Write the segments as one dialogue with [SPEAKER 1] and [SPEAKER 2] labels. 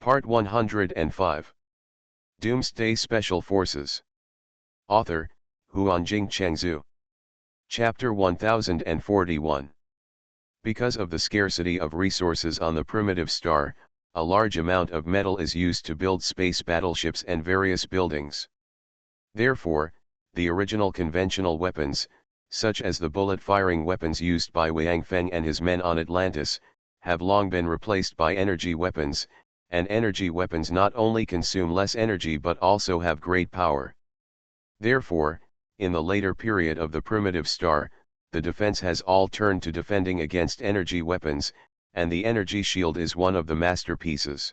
[SPEAKER 1] Part 105. Doomsday Special Forces. Author, Huanjing Chengzhu. Chapter 1041. Because of the scarcity of resources on the primitive star, a large amount of metal is used to build space battleships and various buildings. Therefore, the original conventional weapons, such as the bullet-firing weapons used by Wang Feng and his men on Atlantis, have long been replaced by energy weapons, and energy weapons not only consume less energy but also have great power. Therefore, in the later period of the primitive star, the defense has all turned to defending against energy weapons, and the energy shield is one of the masterpieces.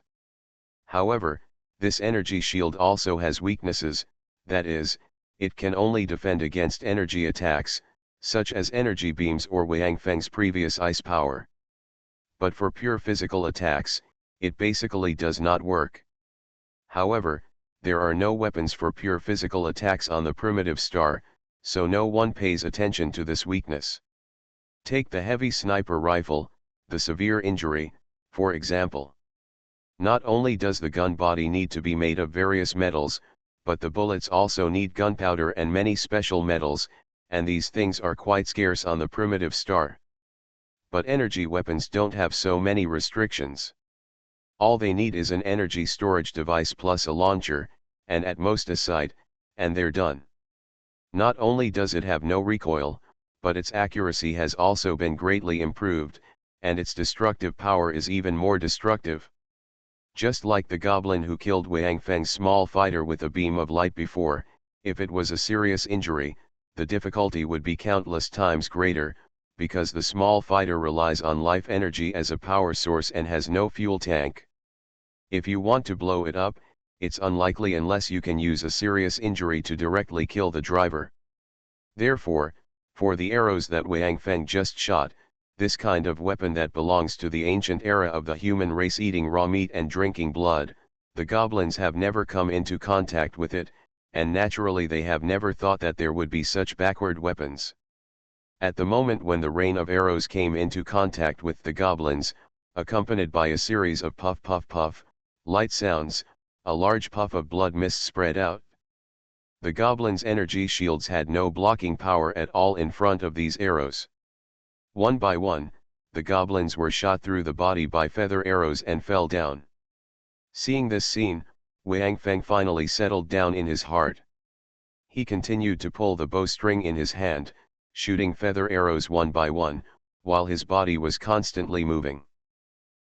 [SPEAKER 1] However, this energy shield also has weaknesses, that is, it can only defend against energy attacks, such as energy beams or Wang Feng's previous ice power. But for pure physical attacks, it basically does not work. However, there are no weapons for pure physical attacks on the primitive star, so no one pays attention to this weakness. Take the heavy sniper rifle, the severe injury, for example. Not only does the gun body need to be made of various metals, but the bullets also need gunpowder and many special metals, and these things are quite scarce on the primitive star. But energy weapons don't have so many restrictions. All they need is an energy storage device plus a launcher, and at most a sight, and they're done. Not only does it have no recoil, but its accuracy has also been greatly improved, and its destructive power is even more destructive. Just like the goblin who killed Wang Feng's small fighter with a beam of light before, if it was a serious injury, the difficulty would be countless times greater, because the small fighter relies on life energy as a power source and has no fuel tank. If you want to blow it up, it's unlikely unless you can use a serious injury to directly kill the driver. Therefore, for the arrows that Wang Feng just shot, this kind of weapon that belongs to the ancient era of the human race eating raw meat and drinking blood, the goblins have never come into contact with it, and naturally they have never thought that there would be such backward weapons. At the moment when the rain of arrows came into contact with the goblins, accompanied by a series of puff puff puff, light sounds, a large puff of blood mist spread out. The goblins' energy shields had no blocking power at all in front of these arrows. One by one, the goblins were shot through the body by feather arrows and fell down. Seeing this scene, Wang Feng finally settled down in his heart. He continued to pull the bowstring in his hand, shooting feather arrows one by one, while his body was constantly moving.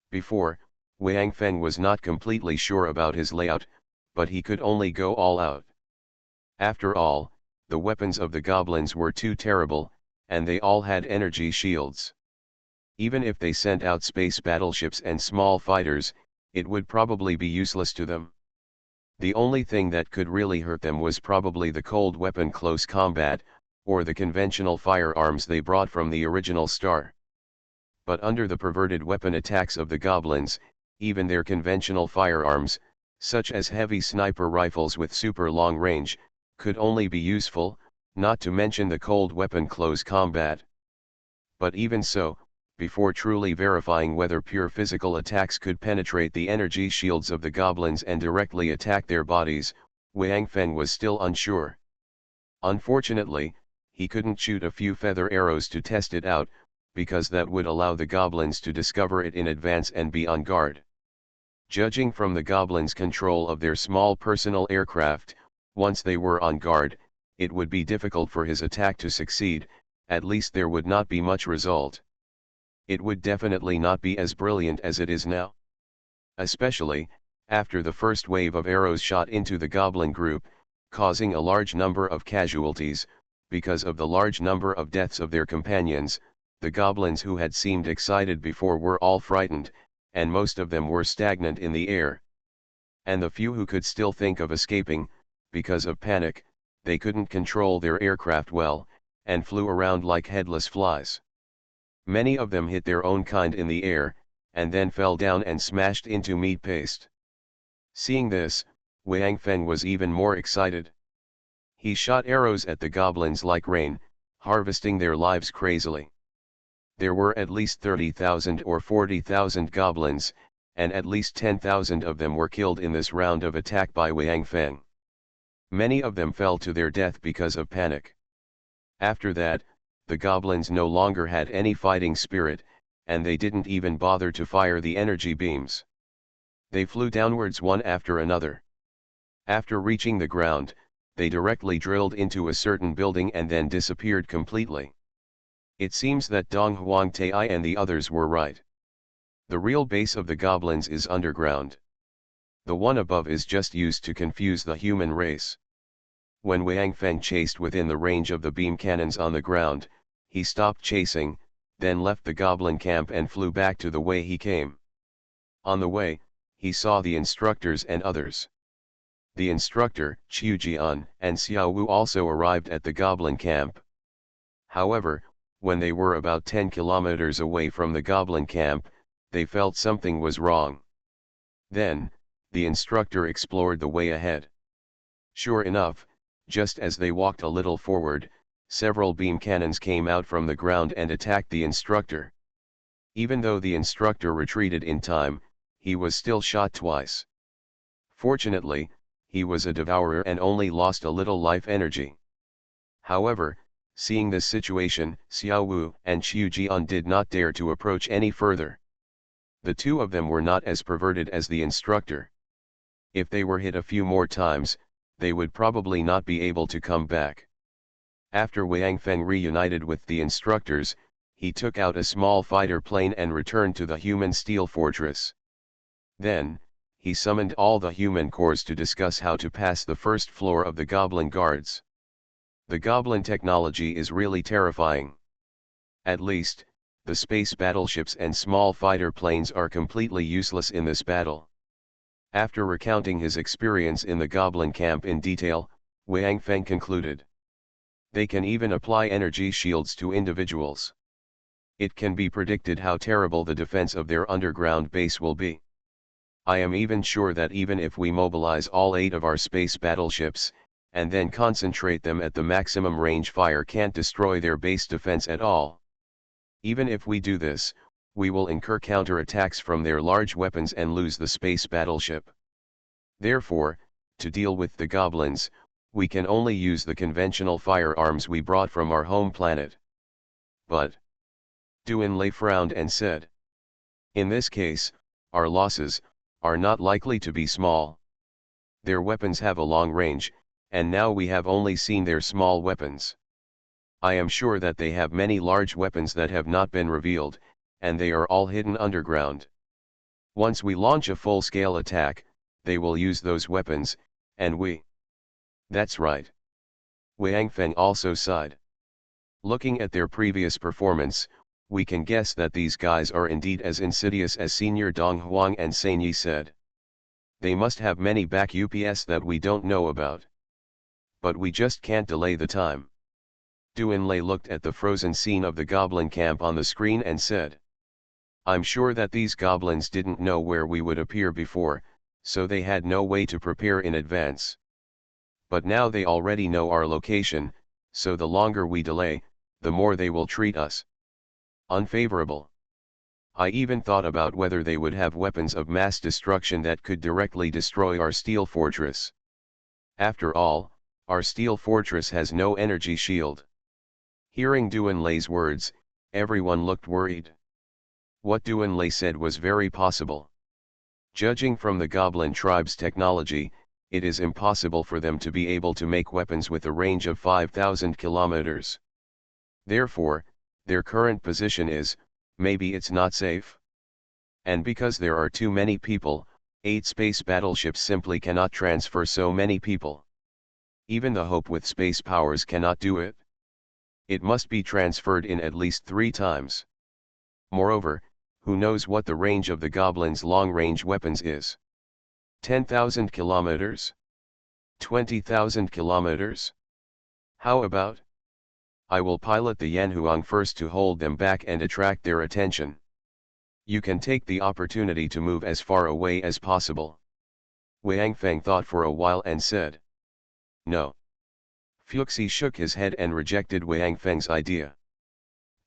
[SPEAKER 1] Before, Wang Feng was not completely sure about his layout, but he could only go all out. After all, the weapons of the goblins were too terrible, and they all had energy shields. Even if they sent out space battleships and small fighters, it would probably be useless to them. The only thing that could really hurt them was probably the cold weapon close combat, or the conventional firearms they brought from the original star. But under the perverted weapon attacks of the goblins, even their conventional firearms, such as heavy sniper rifles with super long range, could only be useful, not to mention the cold weapon close combat. But even so, before truly verifying whether pure physical attacks could penetrate the energy shields of the goblins and directly attack their bodies, Wang Feng was still unsure. Unfortunately, he couldn't shoot a few feather arrows to test it out, because that would allow the goblins to discover it in advance and be on guard. Judging from the goblins' control of their small personal aircraft, once they were on guard, it would be difficult for his attack to succeed, at least there would not be much result. It would definitely not be as brilliant as it is now. Especially, after the first wave of arrows shot into the goblin group, causing a large number of casualties, because of the large number of deaths of their companions, the goblins who had seemed excited before were all frightened, and most of them were stagnant in the air. And the few who could still think of escaping, because of panic, they couldn't control their aircraft well, and flew around like headless flies. Many of them hit their own kind in the air, and then fell down and smashed into meat paste. Seeing this, Wang Feng was even more excited. He shot arrows at the goblins like rain, harvesting their lives crazily. There were at least 30,000 or 40,000 goblins, and at least 10,000 of them were killed in this round of attack by Wang Feng. Many of them fell to their death because of panic. After that, the goblins no longer had any fighting spirit, and they didn't even bother to fire the energy beams. They flew downwards one after another. After reaching the ground, they directly drilled into a certain building and then disappeared completely. It seems that Dong Huangtai and the others were right. The real base of the goblins is underground. The one above is just used to confuse the human race. When Wang Feng chased within the range of the beam cannons on the ground, he stopped chasing, then left the goblin camp and flew back to the way he came. On the way, he saw the instructors and others. The instructor, Qiu Jian, and Xiao Wu also arrived at the goblin camp. However, when they were about 10 kilometers away from the goblin camp, they felt something was wrong. Then, the instructor explored the way ahead. Sure enough, just as they walked a little forward, several beam cannons came out from the ground and attacked the instructor. Even though the instructor retreated in time, he was still shot twice. Fortunately, he was a devourer and only lost a little life energy. However, seeing this situation, Xiao Wu and Qiu Jian did not dare to approach any further. The two of them were not as perverted as the instructor. If they were hit a few more times, they would probably not be able to come back. After Wang Feng reunited with the instructors, he took out a small fighter plane and returned to the human steel fortress. Then, he summoned all the human corps to discuss how to pass the first floor of the goblin guards. The goblin technology is really terrifying. At least, the space battleships and small fighter planes are completely useless in this battle. After recounting his experience in the goblin camp in detail, Wang Feng concluded. They can even apply energy shields to individuals. It can be predicted how terrible the defense of their underground base will be. I am even sure that even if we mobilize all 8 of our space battleships, and then concentrate them at the maximum range, fire can't destroy their base defense at all. Even if we do this, we will incur counterattacks from their large weapons and lose the space battleship. Therefore, to deal with the goblins, we can only use the conventional firearms we brought from our home planet. But Duanlei frowned and said, in this case, our losses are not likely to be small. Their weapons have a long range, and now we have only seen their small weapons. I am sure that they have many large weapons that have not been revealed, and they are all hidden underground. Once we launch a full-scale attack, they will use those weapons, and we... That's right. Wang Feng also sighed. Looking at their previous performance, we can guess that these guys are indeed as insidious as Senior Dong Huang and Sanyi said. They must have many back UPS that we don't know about. But we just can't delay the time. Duanlei looked at the frozen scene of the goblin camp on the screen and said, I'm sure that these goblins didn't know where we would appear before, so they had no way to prepare in advance. But now they already know our location, so the longer we delay, the more they will treat us unfavorable. I even thought about whether they would have weapons of mass destruction that could directly destroy our steel fortress. After all, our steel fortress has no energy shield. Hearing Duanlei's words, everyone looked worried. What Duanlei said was very possible. Judging from the goblin tribe's technology, it is impossible for them to be able to make weapons with a range of 5,000 kilometers. Therefore, their current position is, maybe it's not safe. And because there are too many people, 8 space battleships simply cannot transfer so many people. Even the Hope with space powers cannot do it. It must be transferred in at least 3 times. Moreover, who knows what the range of the goblins' long-range weapons is? 10,000 kilometers? 20,000 kilometers? How about? I will pilot the Yanhuang first to hold them back and attract their attention. You can take the opportunity to move as far away as possible. Wang Feng thought for a while and said, no. Fuxi shook his head and rejected Wang Feng's idea.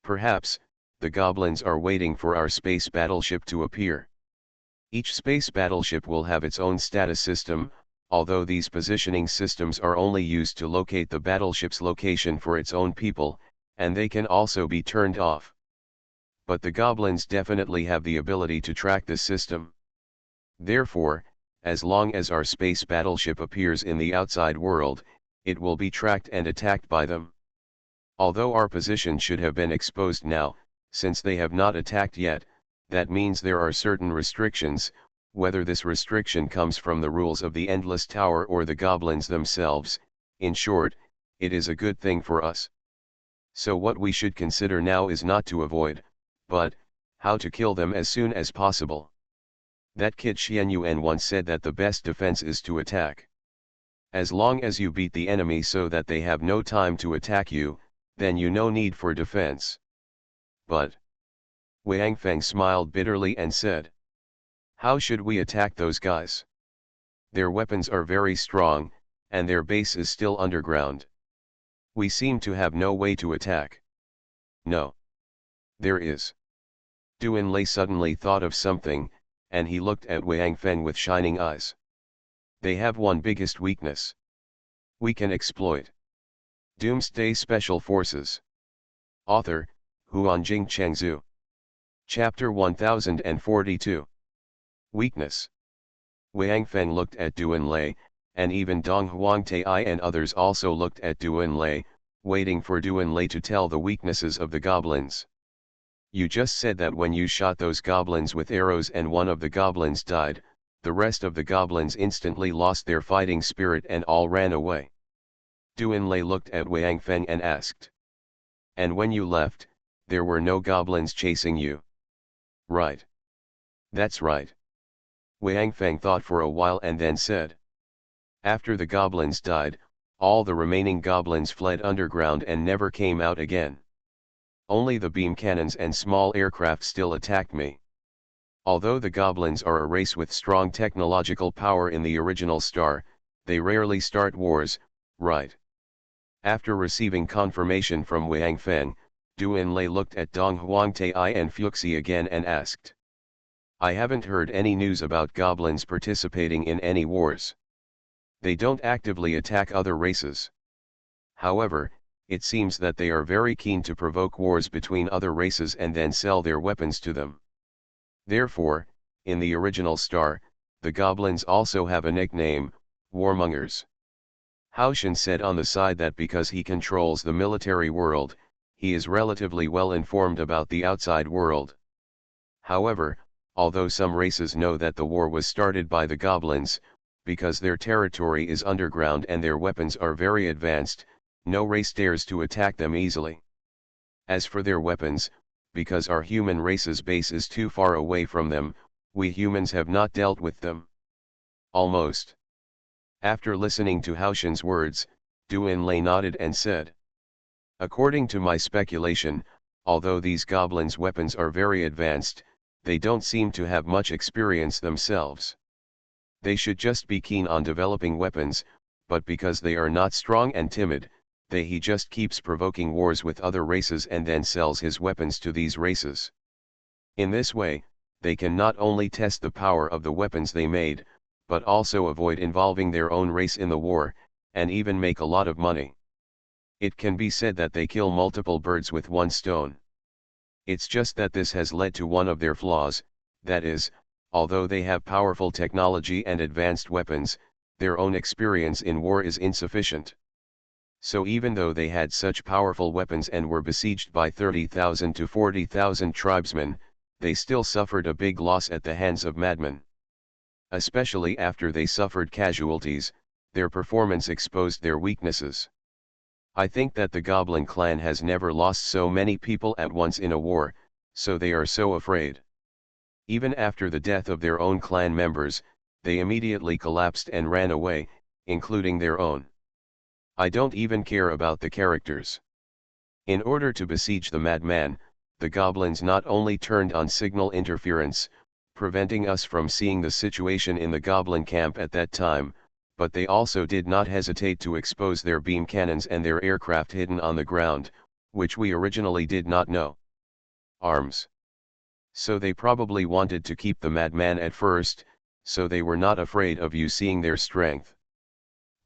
[SPEAKER 1] Perhaps, the goblins are waiting for our space battleship to appear. Each space battleship will have its own status system, although these positioning systems are only used to locate the battleship's location for its own people, and they can also be turned off. But the goblins definitely have the ability to track this system. Therefore, as long as our space battleship appears in the outside world, it will be tracked and attacked by them. Although our position should have been exposed now, since they have not attacked yet, that means there are certain restrictions. Whether this restriction comes from the rules of the Endless Tower or the goblins themselves, in short, it is a good thing for us. So what we should consider now is not to avoid, but, how to kill them as soon as possible. That kid Xianyuan once said that the best defense is to attack. As long as you beat the enemy so that they have no time to attack you, then you no need for defense. But Wang Feng smiled bitterly and said, "How should we attack those guys? Their weapons are very strong, and their base is still underground. We seem to have no way to attack." "No. There is." Duan Lei suddenly thought of something, and he looked at Wang Feng with shining eyes. "They have one biggest weakness. We can exploit." Doomsday Special Forces. Author, Huanjing Chengzhu. Chapter 1042. Weakness. Wang Feng looked at Duan Lei, and even Dong Huangtai and others also looked at Duan Lei, waiting for Duan Lei to tell the weaknesses of the goblins. "You just said that when you shot those goblins with arrows and one of the goblins died, the rest of the goblins instantly lost their fighting spirit and all ran away." Duan Lei looked at Wang Feng and asked, "And when you left, there were no goblins chasing you?" "Right. That's right." Wang Feng thought for a while and then said, "After the goblins died, all the remaining goblins fled underground and never came out again. Only the beam cannons and small aircraft still attacked me. Although the goblins are a race with strong technological power in the original star, they rarely start wars, right?" After receiving confirmation from Wang Feng, Duan Lei looked at Dong Huangtai and Fuxi again and asked, "I haven't heard any news about goblins participating in any wars. They don't actively attack other races. However, it seems that they are very keen to provoke wars between other races and then sell their weapons to them. Therefore, in the original star, the goblins also have a nickname, warmongers." Haoshan said on the side that because he controls the military world, he is relatively well informed about the outside world. However, although some races know that the war was started by the goblins, because their territory is underground and their weapons are very advanced, no race dares to attack them easily. As for their weapons, because our human race's base is too far away from them, we humans have not dealt with them. Almost. After listening to Haoshan's words, Duan Lei nodded and said, "According to my speculation, although these goblins' weapons are very advanced, they don't seem to have much experience themselves. They should just be keen on developing weapons, but because they are not strong and timid, he just keeps provoking wars with other races and then sells his weapons to these races. In this way, they can not only test the power of the weapons they made, but also avoid involving their own race in the war, and even make a lot of money. It can be said that they kill multiple birds with one stone. It's just that this has led to one of their flaws, that is, although they have powerful technology and advanced weapons, their own experience in war is insufficient. So even though they had such powerful weapons and were besieged by 30,000 to 40,000 tribesmen, they still suffered a big loss at the hands of madmen. Especially after they suffered casualties, their performance exposed their weaknesses. I think that the Goblin clan has never lost so many people at once in a war, so they are so afraid. Even after the death of their own clan members, they immediately collapsed and ran away, including their own. I don't even care about the characters. In order to besiege the madman, the goblins not only turned on signal interference, preventing us from seeing the situation in the goblin camp at that time, but they also did not hesitate to expose their beam cannons and their aircraft hidden on the ground, which we originally did not know. Arms. So they probably wanted to keep the madman at first, so they were not afraid of you seeing their strength.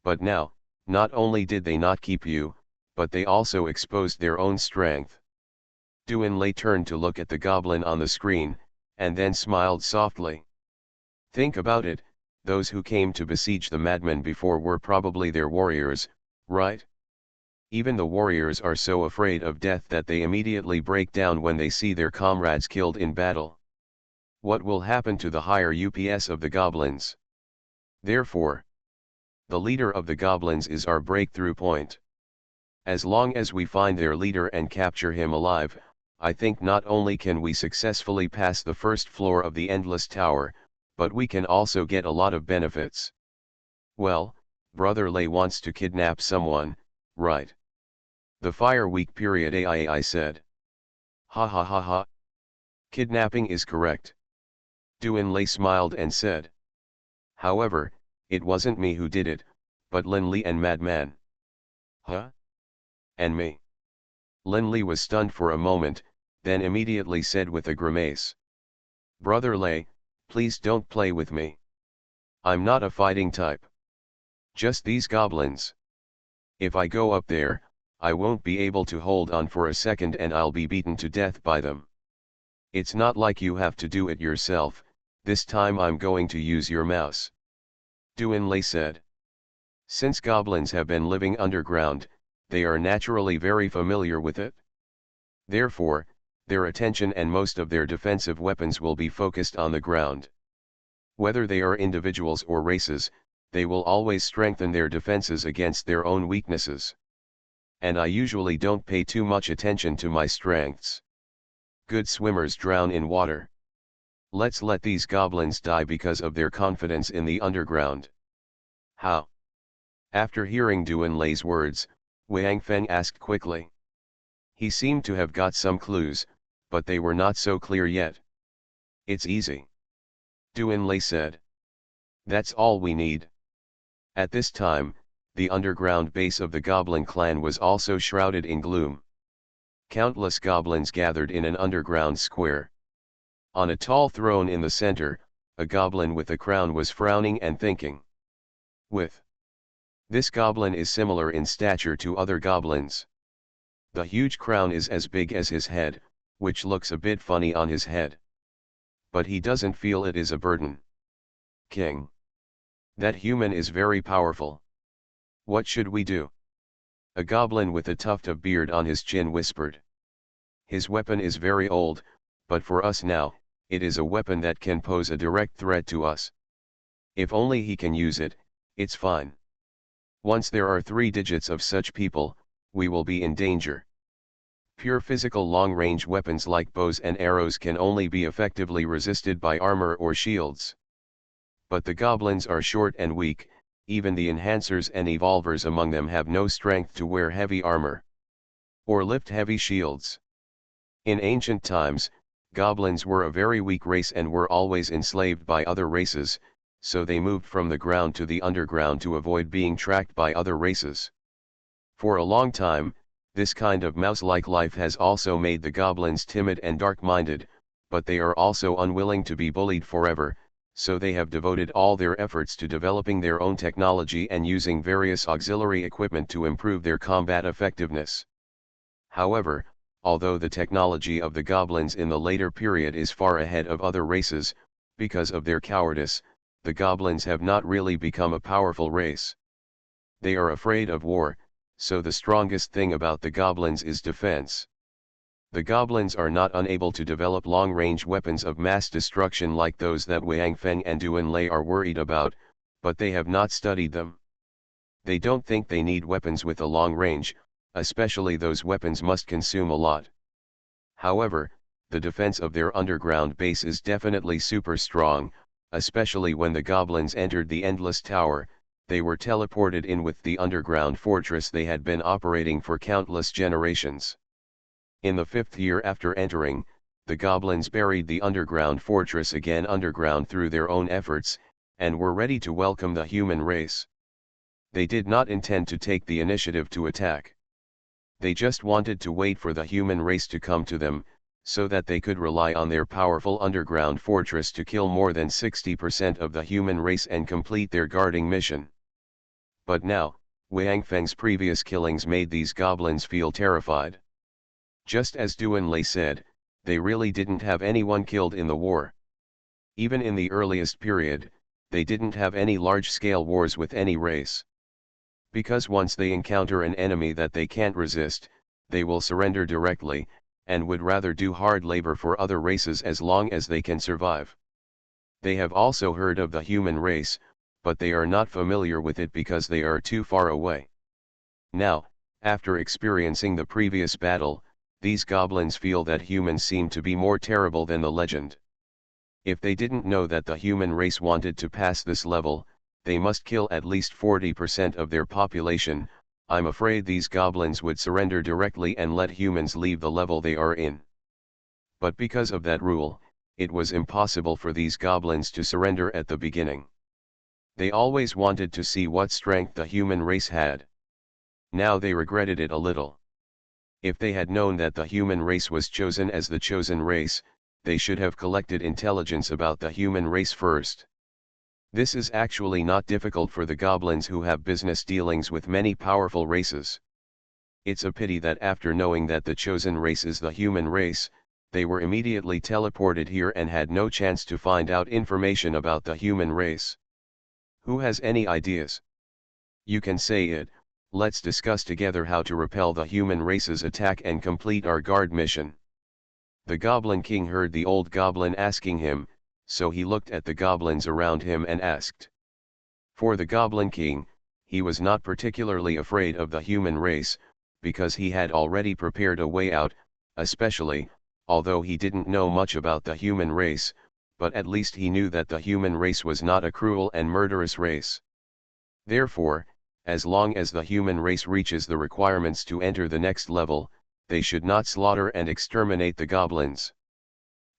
[SPEAKER 1] But now, not only did they not keep you, but they also exposed their own strength. Doomsday turned to look at the goblin on the screen, and then smiled softly. Think about it, those who came to besiege the madmen before were probably their warriors, right? Even the warriors are so afraid of death that they immediately break down when they see their comrades killed in battle. What will happen to the higher UPS of the goblins? Therefore, the leader of the goblins is our breakthrough point. As long as we find their leader and capture him alive, I think not only can we successfully pass the first floor of the Endless Tower, but we can also get a lot of benefits. Well, Brother Lay wants to kidnap someone, right? The fire week period I said. Ha ha ha ha. Kidnapping is correct. Doomsday smiled and said. However, it wasn't me who did it, but Lin Li and Madman. Huh? And me? Lin Li was stunned for a moment, then immediately said with a grimace. Brother Lay, please don't play with me. I'm not a fighting type. Just these goblins. If I go up there, I won't be able to hold on for a second and I'll be beaten to death by them. It's not like you have to do it yourself, this time I'm going to use your mouse. Doomsday said. Since goblins have been living underground, they are naturally very familiar with it. Therefore, their attention and most of their defensive weapons will be focused on the ground. Whether they are individuals or races, they will always strengthen their defenses against their own weaknesses. And I usually don't pay too much attention to my strengths. Good swimmers drown in water. Let's let these goblins die because of their confidence in the underground. How? After hearing Doomsday's words, Wang Feng asked quickly. He seemed to have got some clues, but they were not so clear yet. It's easy. Doomsday said. That's all we need. At this time, the underground base of the goblin clan was also shrouded in gloom. Countless goblins gathered in an underground square. On a tall throne in the center, a goblin with a crown was frowning and thinking. This goblin is similar in stature to other goblins. The huge crown is as big as his head, which looks a bit funny on his head. But he doesn't feel it is a burden. King. That human is very powerful. What should we do? A goblin with a tuft of beard on his chin whispered. His weapon is very old, but for us now, it is a weapon that can pose a direct threat to us. If only he can use it, it's fine. Once there are 3 digits of such people, we will be in danger. Pure physical long-range weapons like bows and arrows can only be effectively resisted by armor or shields. But the goblins are short and weak, even the enhancers and evolvers among them have no strength to wear heavy armor or lift heavy shields. In ancient times, goblins were a very weak race and were always enslaved by other races, so they moved from the ground to the underground to avoid being tracked by other races. For a long time, this kind of mouse-like life has also made the goblins timid and dark-minded, but they are also unwilling to be bullied forever, so they have devoted all their efforts to developing their own technology and using various auxiliary equipment to improve their combat effectiveness. However, although the technology of the goblins in the later period is far ahead of other races, because of their cowardice, the goblins have not really become a powerful race. They are afraid of war, so the strongest thing about the goblins is defense. The goblins are not unable to develop long-range weapons of mass destruction like those that Wang Feng and Doomsday are worried about, but they have not studied them. They don't think they need weapons with a long range, especially those weapons must consume a lot. However, the defense of their underground base is definitely super strong, especially when the goblins entered the Endless Tower. They were teleported in with the underground fortress they had been operating for countless generations. In the 5th year after entering, the goblins buried the underground fortress again underground through their own efforts, and were ready to welcome the human race. They did not intend to take the initiative to attack. They just wanted to wait for the human race to come to them, so that they could rely on their powerful underground fortress to kill more than 60% of the human race and complete their guarding mission. But now, Wang Feng's previous killings made these goblins feel terrified. Just as Duan Lei said, they really didn't have anyone killed in the war. Even in the earliest period, they didn't have any large-scale wars with any race. Because once they encounter an enemy that they can't resist, they will surrender directly, and would rather do hard labor for other races as long as they can survive. They have also heard of the human race, but they are not familiar with it because they are too far away. Now, after experiencing the previous battle, these goblins feel that humans seem to be more terrible than the legend. If they didn't know that the human race wanted to pass this level, they must kill at least 40% of their population. I'm afraid these goblins would surrender directly and let humans leave the level they are in. But because of that rule, it was impossible for these goblins to surrender at the beginning. They always wanted to see what strength the human race had. Now they regretted it a little. If they had known that the human race was chosen as the chosen race, they should have collected intelligence about the human race first. This is actually not difficult for the goblins who have business dealings with many powerful races. It's a pity that after knowing that the chosen race is the human race, they were immediately teleported here and had no chance to find out information about the human race. Who has any ideas? You can say it. Let's discuss together how to repel the human race's attack and complete our guard mission. The Goblin King heard the old goblin asking him, so he looked at the goblins around him and asked. For the Goblin King, he was not particularly afraid of the human race, because he had already prepared a way out, especially, although he didn't know much about the human race, but at least he knew that the human race was not a cruel and murderous race. Therefore, as long as the human race reaches the requirements to enter the next level, they should not slaughter and exterminate the goblins.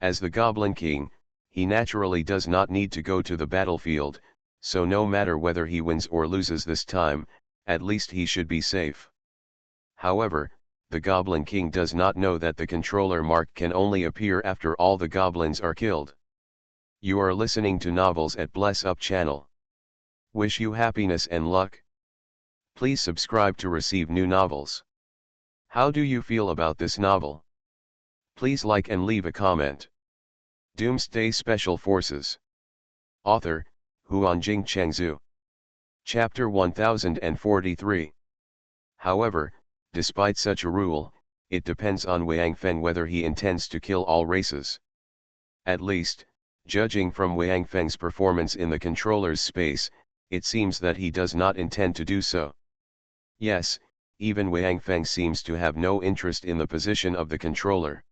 [SPEAKER 1] As the Goblin King, he naturally does not need to go to the battlefield, so no matter whether he wins or loses this time, at least he should be safe. However, the Goblin King does not know that the controller mark can only appear after all the goblins are killed. You are listening to Novels at Bless Up channel. Wish you happiness and luck. Please subscribe to receive new novels. How do you feel about this novel? Please like and leave a comment. Doomsday Special Forces. Author, Huanjing Chengzhu. Chapter 1043. However, despite such a rule, it depends on Wang Feng whether he intends to kill all races. At least, judging from Wang Feng's performance in the controller's space, it seems that he does not intend to do so. Yes, even Wang Feng seems to have no interest in the position of the controller.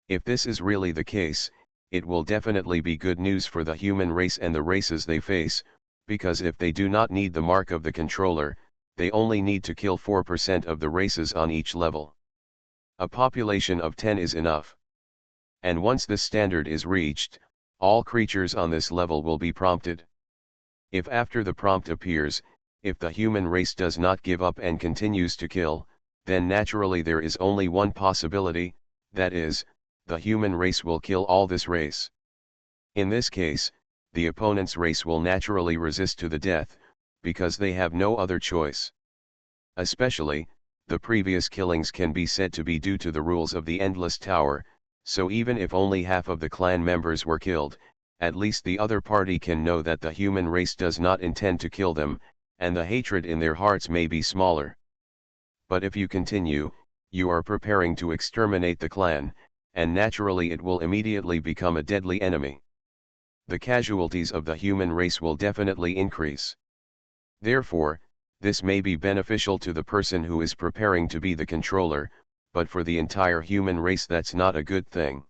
[SPEAKER 1] If this is really the case, it will definitely be good news for the human race and the races they face, because if they do not need the mark of the controller, they only need to kill 4% of the races on each level. A population of 10 is enough. And once this standard is reached, all creatures on this level will be prompted. If after the prompt appears, if the human race does not give up and continues to kill, then naturally there is only one possibility, that is, the human race will kill all this race. In this case, the opponent's race will naturally resist to the death, because they have no other choice. Especially, the previous killings can be said to be due to the rules of the Endless Tower, so even if only half of the clan members were killed, at least the other party can know that the human race does not intend to kill them, and the hatred in their hearts may be smaller. But if you continue, you are preparing to exterminate the clan, and naturally it will immediately become a deadly enemy. The casualties of the human race will definitely increase. Therefore, this may be beneficial to the person who is preparing to be the controller, but for the entire human race that's not a good thing.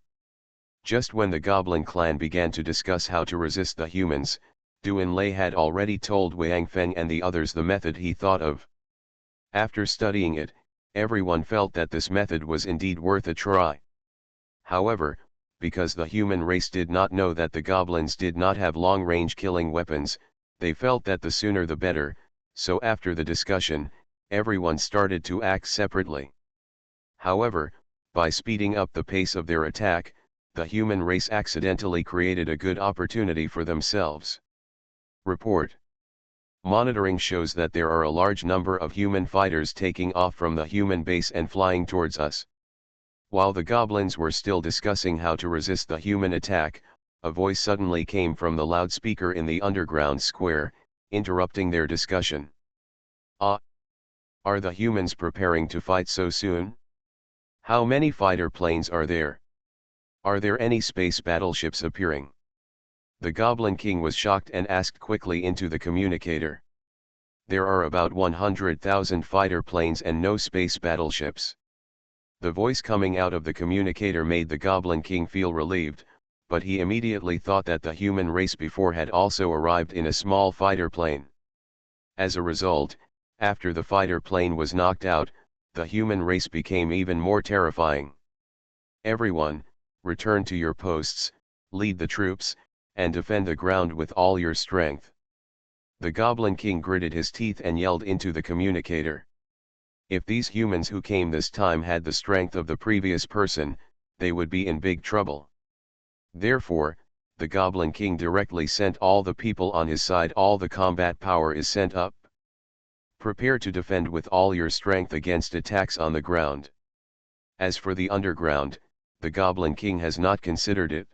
[SPEAKER 1] Just when the Goblin clan began to discuss how to resist the humans, Duan Lei had already told Wang Feng and the others the method he thought of. After studying it, everyone felt that this method was indeed worth a try. However, because the human race did not know that the goblins did not have long-range killing weapons, they felt that the sooner the better, so after the discussion, everyone started to act separately. However, by speeding up the pace of their attack, the human race accidentally created a good opportunity for themselves. Report. Monitoring shows that there are a large number of human fighters taking off from the human base and flying towards us. While the goblins were still discussing how to resist the human attack, a voice suddenly came from the loudspeaker in the underground square, interrupting their discussion. Ah! Are the humans preparing to fight so soon? How many fighter planes are there? Are there any space battleships appearing? The Goblin King was shocked and asked quickly into the communicator. There are about 100,000 fighter planes and no space battleships. The voice coming out of the communicator made the Goblin King feel relieved, but he immediately thought that the human race before had also arrived in a small fighter plane. As a result, after the fighter plane was knocked out, the human race became even more terrifying. Everyone, return to your posts, lead the troops, and defend the ground with all your strength. The Goblin King gritted his teeth and yelled into the communicator. If these humans who came this time had the strength of the previous person, they would be in big trouble. Therefore, the Goblin King directly sent all the people on his side. All the combat power is sent up. Prepare to defend with all your strength against attacks on the ground. As for the underground, the Goblin King has not considered it.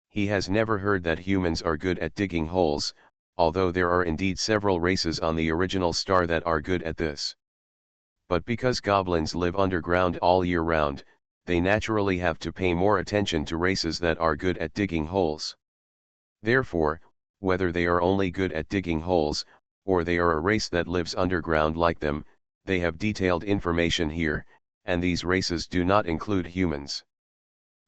[SPEAKER 1] He has never heard that humans are good at digging holes, although there are indeed several races on the original star that are good at this. But because goblins live underground all year round, they naturally have to pay more attention to races that are good at digging holes. Therefore, whether they are only good at digging holes, or they are a race that lives underground like them, they have detailed information here, and these races do not include humans.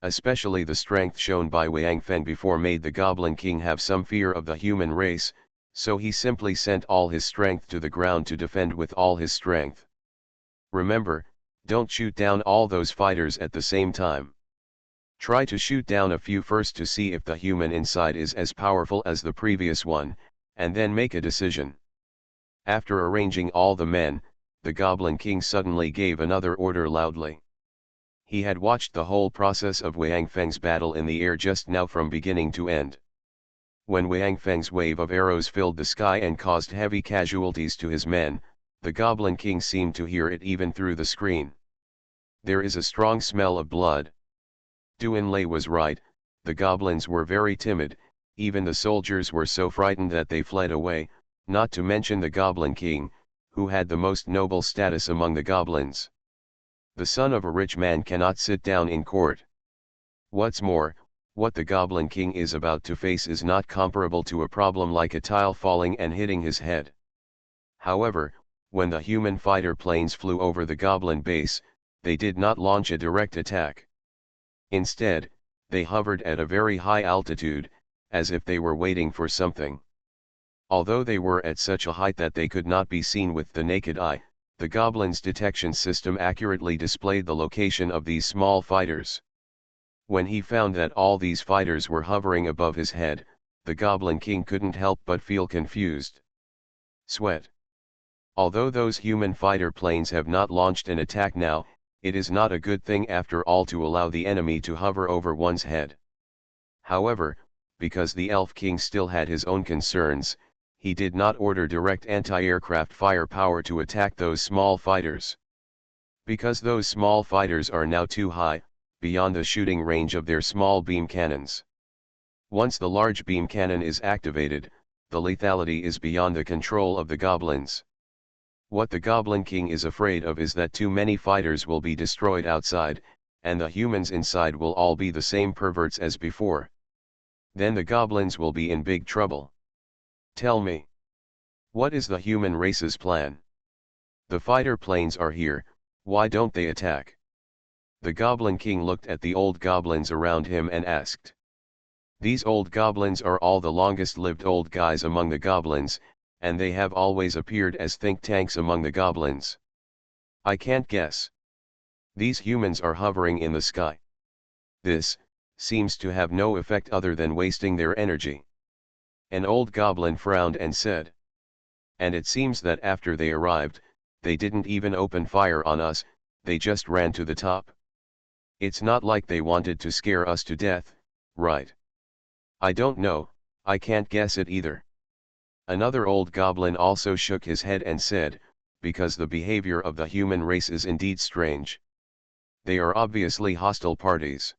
[SPEAKER 1] Especially the strength shown by Wang Feng before made the Goblin King have some fear of the human race, so he simply sent all his strength to the ground to defend with all his strength. Remember, don't shoot down all those fighters at the same time. Try to shoot down a few first to see if the human inside is as powerful as the previous one, and then make a decision. After arranging all the men, the Goblin King suddenly gave another order loudly. He had watched the whole process of Wang Feng's battle in the air just now from beginning to end. When Wang Feng's wave of arrows filled the sky and caused heavy casualties to his men, the Goblin King seemed to hear it even through the screen. There is a strong smell of blood. Duanlei was right, the goblins were very timid, even the soldiers were so frightened that they fled away, not to mention the Goblin King, who had the most noble status among the goblins. The son of a rich man cannot sit down in court. What's more, what the Goblin King is about to face is not comparable to a problem like a tile falling and hitting his head. However, when the human fighter planes flew over the goblin base, they did not launch a direct attack. Instead, they hovered at a very high altitude, as if they were waiting for something. Although they were at such a height that they could not be seen with the naked eye, the goblin's detection system accurately displayed the location of these small fighters. When he found that all these fighters were hovering above his head, the Goblin King couldn't help but feel confused. Sweat. Although those human fighter planes have not launched an attack now, it is not a good thing after all to allow the enemy to hover over one's head. However, because the Elf King still had his own concerns, he did not order direct anti-aircraft firepower to attack those small fighters. Because those small fighters are now too high, beyond the shooting range of their small beam cannons. Once the large beam cannon is activated, the lethality is beyond the control of the goblins. What the Goblin King is afraid of is that too many fighters will be destroyed outside, and the humans inside will all be the same perverts as before. Then the goblins will be in big trouble. Tell me, what is the human race's plan? The fighter planes are here, why don't they attack? The Goblin King looked at the old goblins around him and asked. These old goblins are all the longest-lived old guys among the goblins, and they have always appeared as think tanks among the goblins. I can't guess. These humans are hovering in the sky. This seems to have no effect other than wasting their energy. An old goblin frowned and said. And it seems that after they arrived, they didn't even open fire on us, they just ran to the top. It's not like they wanted to scare us to death, right? I don't know, I can't guess it either. Another old goblin also shook his head and said, because the behavior of the human race is indeed strange. They are obviously hostile parties.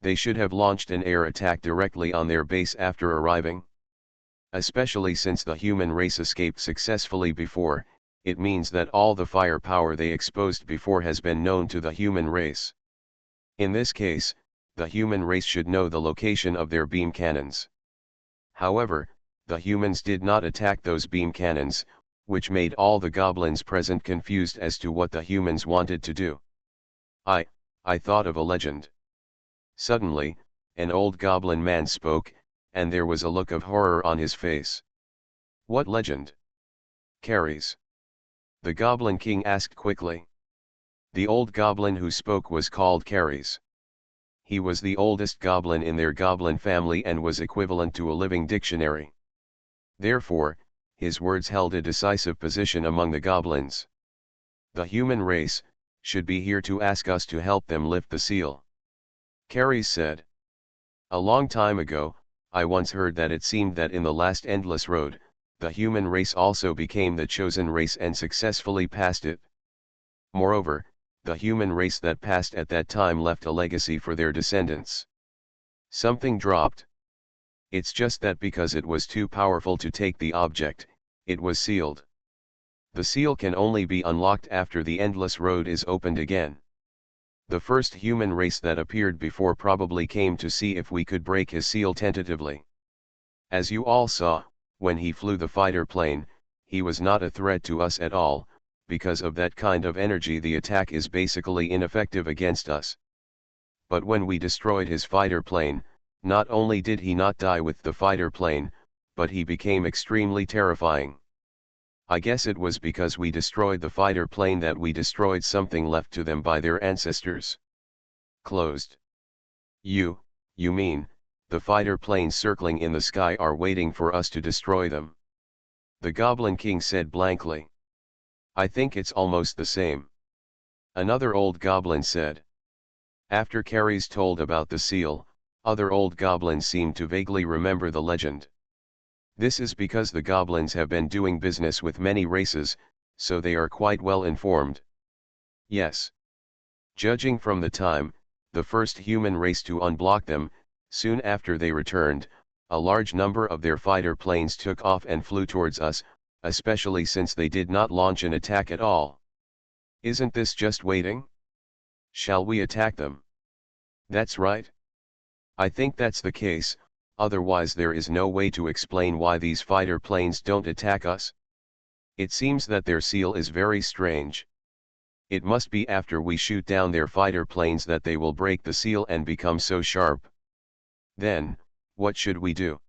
[SPEAKER 1] They should have launched an air attack directly on their base after arriving. Especially since the human race escaped successfully before, it means that all the firepower they exposed before has been known to the human race. In this case, the human race should know the location of their beam cannons. However, the humans did not attack those beam cannons, which made all the goblins present confused as to what the humans wanted to do. I thought of a legend. Suddenly, an old goblin man spoke, and there was a look of horror on his face. What legend? Carries. The Goblin King asked quickly. The old goblin who spoke was called Carries. He was the oldest goblin in their goblin family and was equivalent to a living dictionary. Therefore, his words held a decisive position among the goblins. The human race should be here to ask us to help them lift the seal. Carries said. A long time ago, I once heard that it seemed that in the last endless road, the human race also became the chosen race and successfully passed it. Moreover, the human race that passed at that time left a legacy for their descendants. Something dropped. It's just that because it was too powerful to take the object, it was sealed. The seal can only be unlocked after the endless road is opened again. The first human race that appeared before probably came to see if we could break his seal tentatively. As you all saw, when he flew the fighter plane, he was not a threat to us at all. Because of that kind of energy, the attack is basically ineffective against us. But when we destroyed his fighter plane, not only did he not die with the fighter plane, but he became extremely terrifying. I guess it was because we destroyed the fighter plane that we destroyed something left to them by their ancestors. Closed. You mean, the fighter planes circling in the sky are waiting for us to destroy them? The Goblin King said blankly. I think it's almost the same. Another old goblin said. After Carries told about the seal, other old goblins seemed to vaguely remember the legend. This is because the goblins have been doing business with many races, so they are quite well informed. Yes. Judging from the time, the first human race to unblock them, soon after they returned, a large number of their fighter planes took off and flew towards us, especially since they did not launch an attack at all. Isn't this just waiting? Shall we attack them? That's right. I think that's the case, otherwise there is no way to explain why these fighter planes don't attack us. It seems that their seal is very strange. It must be after we shoot down their fighter planes that they will break the seal and become so sharp. Then, what should we do?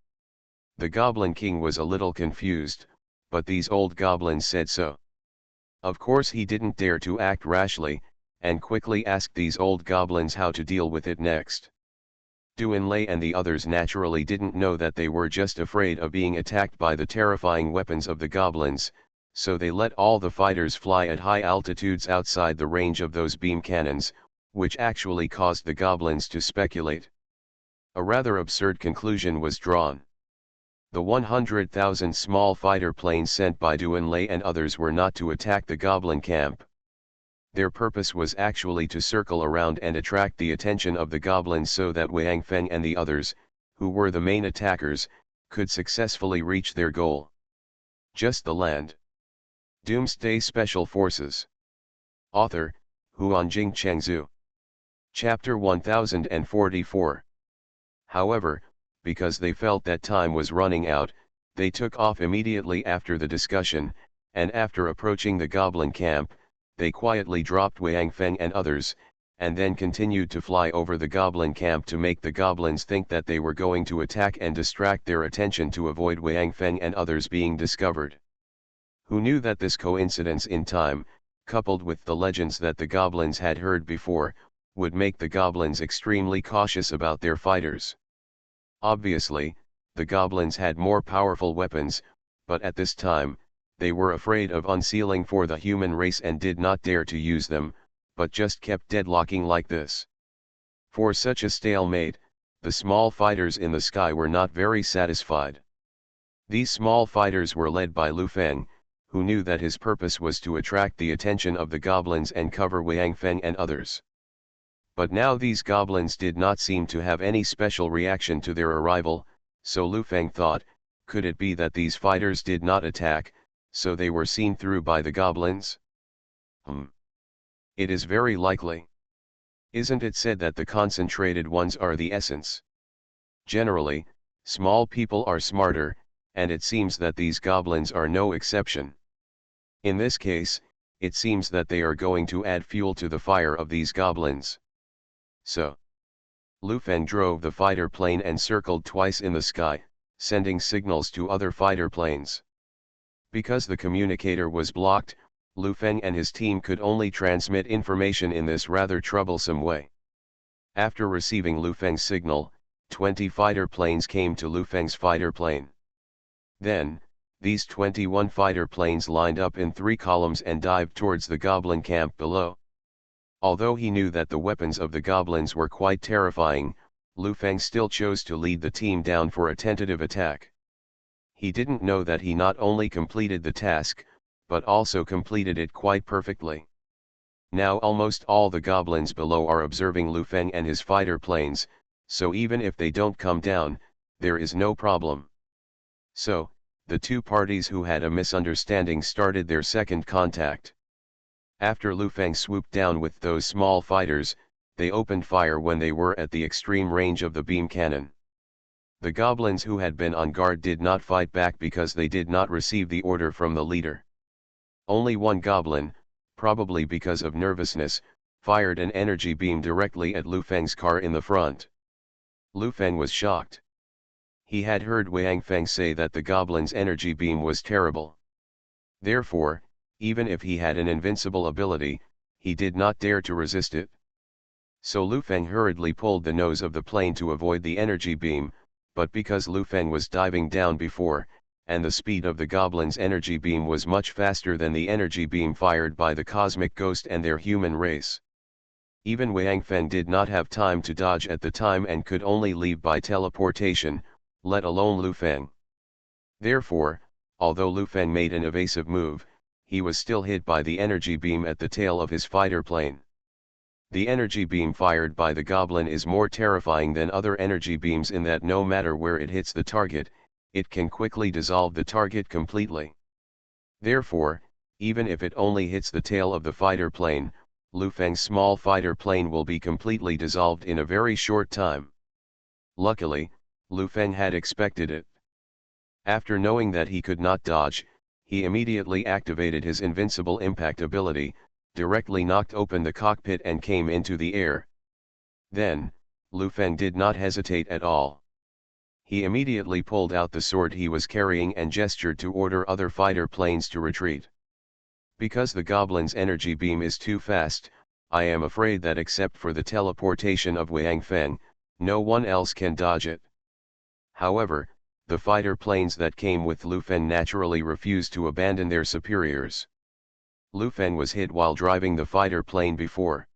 [SPEAKER 1] The Goblin King was a little confused, but these old goblins said so. Of course he didn't dare to act rashly, and quickly asked these old goblins how to deal with it next. Doomsday and the others naturally didn't know that they were just afraid of being attacked by the terrifying weapons of the goblins, so they let all the fighters fly at high altitudes outside the range of those beam cannons, which actually caused the goblins to speculate. A rather absurd conclusion was drawn. The 100,000 small fighter planes sent by Doomsday and others were not to attack the goblin camp. Their purpose was actually to circle around and attract the attention of the goblins so that Wang Feng and the others, who were the main attackers, could successfully reach their goal. Just the land. Doomsday Special Forces. Author, Huanjing Chengzhu. Chapter 1044. However, because they felt that time was running out, they took off immediately after the discussion, and after approaching the goblin camp, they quietly dropped Wang Feng and others, and then continued to fly over the goblin camp to make the goblins think that they were going to attack and distract their attention to avoid Wang Feng and others being discovered. Who knew that this coincidence in time, coupled with the legends that the goblins had heard before, would make the goblins extremely cautious about their fighters. Obviously, the goblins had more powerful weapons, but at this time, they were afraid of unsealing for the human race and did not dare to use them, but just kept deadlocking like this. For such a stalemate, the small fighters in the sky were not very satisfied. These small fighters were led by Lu Feng, who knew that his purpose was to attract the attention of the goblins and cover Wang Feng and others. But now these goblins did not seem to have any special reaction to their arrival, so Lu Feng thought, could it be that these fighters did not attack, so they were seen through by the goblins? It is very likely. Isn't it said that the concentrated ones are the essence? Generally, small people are smarter, and it seems that these goblins are no exception. In this case, it seems that they are going to add fuel to the fire of these goblins. So, Lu Feng drove the fighter plane and circled twice in the sky, sending signals to other fighter planes. Because the communicator was blocked, Lu Feng and his team could only transmit information in this rather troublesome way. After receiving Lu Feng's signal, 20 fighter planes came to Lu Feng's fighter plane. Then, these 21 fighter planes lined up in 3 columns and dived towards the goblin camp below. Although he knew that the weapons of the goblins were quite terrifying, Lu Feng still chose to lead the team down for a tentative attack. He didn't know that he not only completed the task, but also completed it quite perfectly. Now almost all the goblins below are observing Lu Feng and his fighter planes, so even if they don't come down, there is no problem. So, the two parties who had a misunderstanding started their second contact. After Lu Feng swooped down with those small fighters, they opened fire when they were at the extreme range of the beam cannon. The goblins who had been on guard did not fight back because they did not receive the order from the leader. Only one goblin, probably because of nervousness, fired an energy beam directly at Lu Feng's car in the front. Lu Feng was shocked. He had heard Wang Feng say that the goblin's energy beam was terrible. Therefore, even if he had an invincible ability, he did not dare to resist it. So Lu Feng hurriedly pulled the nose of the plane to avoid the energy beam, but because Lu Feng was diving down before, and the speed of the goblin's energy beam was much faster than the energy beam fired by the cosmic ghost and their human race. Even Wang Feng did not have time to dodge at the time and could only leave by teleportation, let alone Lu Feng. Therefore, although Lu Feng made an evasive move, he was still hit by the energy beam at the tail of his fighter plane. The energy beam fired by the goblin is more terrifying than other energy beams in that no matter where it hits the target, it can quickly dissolve the target completely. Therefore, even if it only hits the tail of the fighter plane, Lu Feng's small fighter plane will be completely dissolved in a very short time. Luckily, Lu Feng had expected it. After knowing that he could not dodge, he immediately activated his invincible impact ability, directly knocked open the cockpit and came into the air. Then, Lu Feng did not hesitate at all. He immediately pulled out the sword he was carrying and gestured to order other fighter planes to retreat. Because the goblin's energy beam is too fast, I am afraid that except for the teleportation of Wang Feng, no one else can dodge it. However, the fighter planes that came with Lu Feng naturally refused to abandon their superiors. Lu Feng was hit while driving the fighter plane before.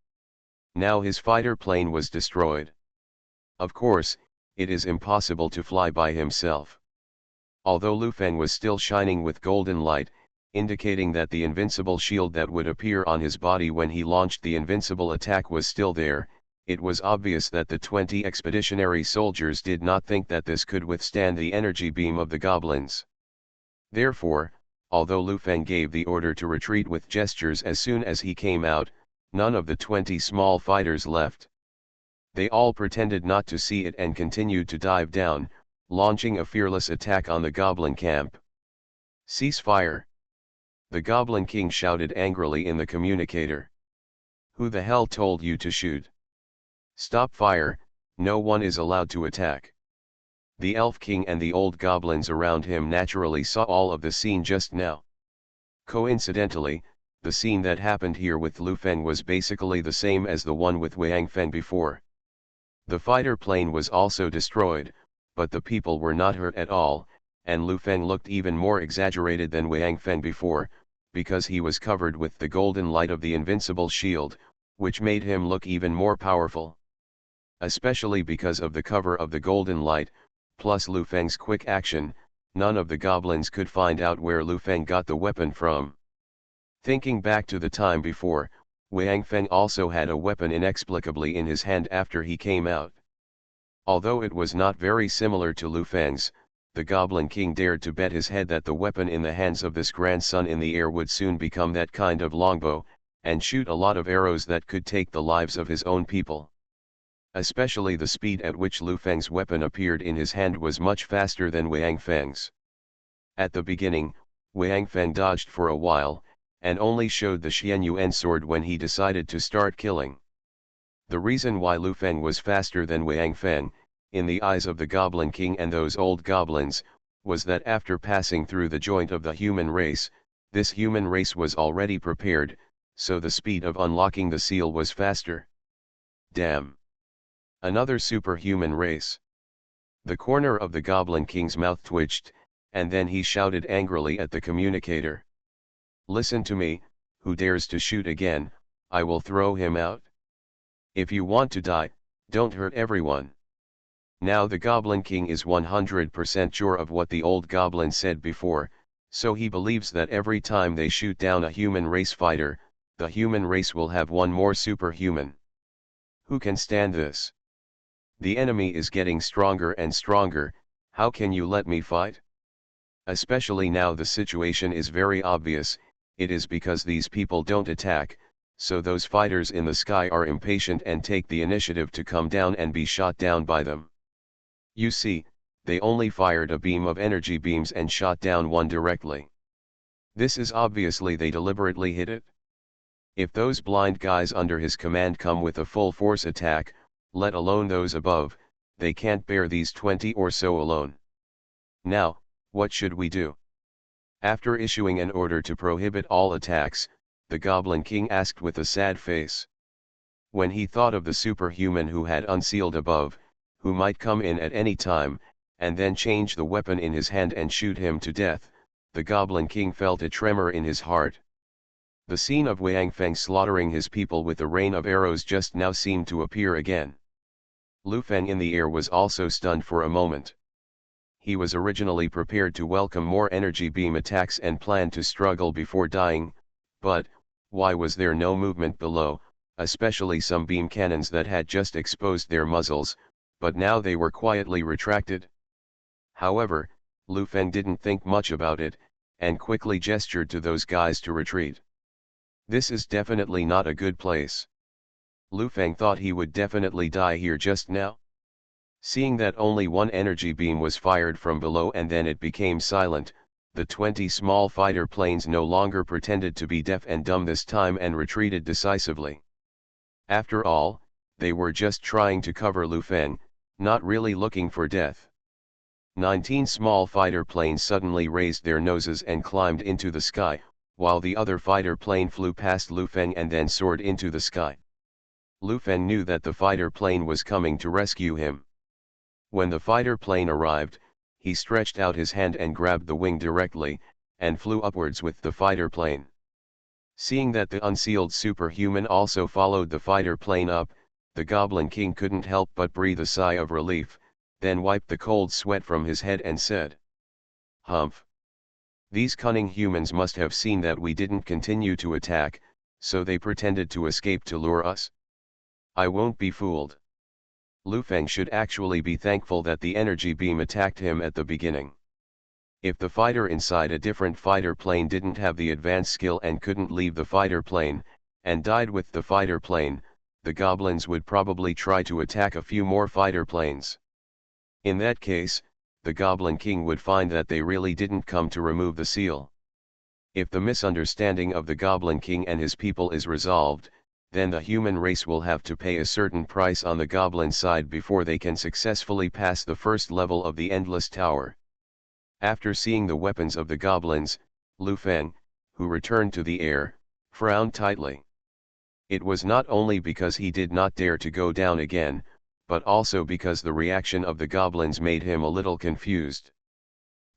[SPEAKER 1] Now his fighter plane was destroyed. Of course, it is impossible to fly by himself. Although Lu Feng was still shining with golden light, indicating that the invincible shield that would appear on his body when he launched the invincible attack was still there, it was obvious that the 20 expeditionary soldiers did not think that this could withstand the energy beam of the goblins. Therefore, although Lu Feng gave the order to retreat with gestures as soon as he came out, none of the 20 small fighters left. They all pretended not to see it and continued to dive down, launching a fearless attack on the goblin camp. "Cease fire!" the Goblin King shouted angrily in the communicator. "Who the hell told you to shoot? Stop fire, no one is allowed to attack." The Elf King and the old goblins around him naturally saw all of the scene just now. Coincidentally, the scene that happened here with Lu Feng was basically the same as the one with Wang Feng before. The fighter plane was also destroyed, but the people were not hurt at all, and Lu Feng looked even more exaggerated than Wang Feng before, because he was covered with the golden light of the invincible shield, which made him look even more powerful. Especially because of the cover of the golden light, plus Lu Feng's quick action, none of the goblins could find out where Lu Feng got the weapon from. Thinking back to the time before, Wang Feng also had a weapon inexplicably in his hand after he came out. Although it was not very similar to Lu Feng's, the Goblin King dared to bet his head that the weapon in the hands of this grandson in the air would soon become that kind of longbow, and shoot a lot of arrows that could take the lives of his own people. Especially the speed at which Lu Feng's weapon appeared in his hand was much faster than Wang Feng's. At the beginning, Wang Feng dodged for a while, and only showed the Xianyuan sword when he decided to start killing. The reason why Lu Feng was faster than Wang Feng, in the eyes of the Goblin King and those old goblins, was that after passing through the joint of the human race, this human race was already prepared, so the speed of unlocking the seal was faster. Damn! Another superhuman race. The corner of the Goblin King's mouth twitched, and then he shouted angrily at the communicator. Listen to me, who dares to shoot again, I will throw him out. If you want to die, don't hurt everyone. Now the Goblin King is 100% sure of what the old goblin said before, so he believes that every time they shoot down a human race fighter, the human race will have one more superhuman. Who can stand this? The enemy is getting stronger and stronger, how can you let me fight? Especially now the situation is very obvious, it is because these people don't attack, so those fighters in the sky are impatient and take the initiative to come down and be shot down by them. You see, they only fired a beam of energy beams and shot down one directly. This is obviously they deliberately hit it. If those blind guys under his command come with a full force attack, let alone those above, they can't bear these 20 or so alone. Now, what should we do? After issuing an order to prohibit all attacks, the Goblin King asked with a sad face. When he thought of the superhuman who had unsealed above, who might come in at any time, and then change the weapon in his hand and shoot him to death, the Goblin King felt a tremor in his heart. The scene of Wang Feng slaughtering his people with a rain of arrows just now seemed to appear again. Lu Feng in the air was also stunned for a moment. He was originally prepared to welcome more energy beam attacks and planned to struggle before dying, but, why was there no movement below, especially some beam cannons that had just exposed their muzzles, but now they were quietly retracted? However, Lu Feng didn't think much about it, and quickly gestured to those guys to retreat. This is definitely not a good place. Lu Feng thought he would definitely die here just now. Seeing that only one energy beam was fired from below and then it became silent, the 20 small fighter planes no longer pretended to be deaf and dumb this time and retreated decisively. After all, they were just trying to cover Lu Feng, not really looking for death. 19 small fighter planes suddenly raised their noses and climbed into the sky, while the other fighter plane flew past Lu Feng and then soared into the sky. Lu Feng knew that the fighter plane was coming to rescue him. When the fighter plane arrived, he stretched out his hand and grabbed the wing directly, and flew upwards with the fighter plane. Seeing that the unsealed superhuman also followed the fighter plane up, the Goblin King couldn't help but breathe a sigh of relief, then wiped the cold sweat from his head and said, "Humph! These cunning humans must have seen that we didn't continue to attack, so they pretended to escape to lure us. I won't be fooled." Lu Feng should actually be thankful that the energy beam attacked him at the beginning. If the fighter inside a different fighter plane didn't have the advanced skill and couldn't leave the fighter plane, and died with the fighter plane, the goblins would probably try to attack a few more fighter planes. In that case, the Goblin King would find that they really didn't come to remove the seal. If the misunderstanding of the Goblin King and his people is resolved, then the human race will have to pay a certain price on the goblin side before they can successfully pass the first level of the Endless Tower. After seeing the weapons of the goblins, Lu Feng, who returned to the air, frowned tightly. It was not only because he did not dare to go down again, but also because the reaction of the goblins made him a little confused.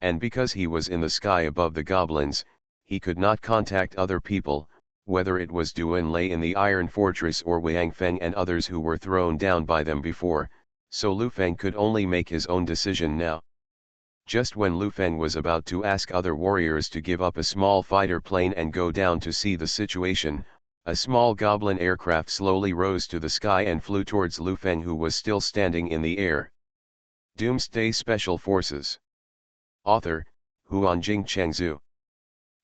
[SPEAKER 1] And because he was in the sky above the goblins, he could not contact other people, whether it was Duan Lei in the Iron Fortress or Wang Feng and others who were thrown down by them before, so Lu Feng could only make his own decision now. Just when Lu Feng was about to ask other warriors to give up a small fighter plane and go down to see the situation, a small goblin aircraft slowly rose to the sky and flew towards Lu Feng, who was still standing in the air. Doomsday Special Forces. Author, Huanjing Chengzhu.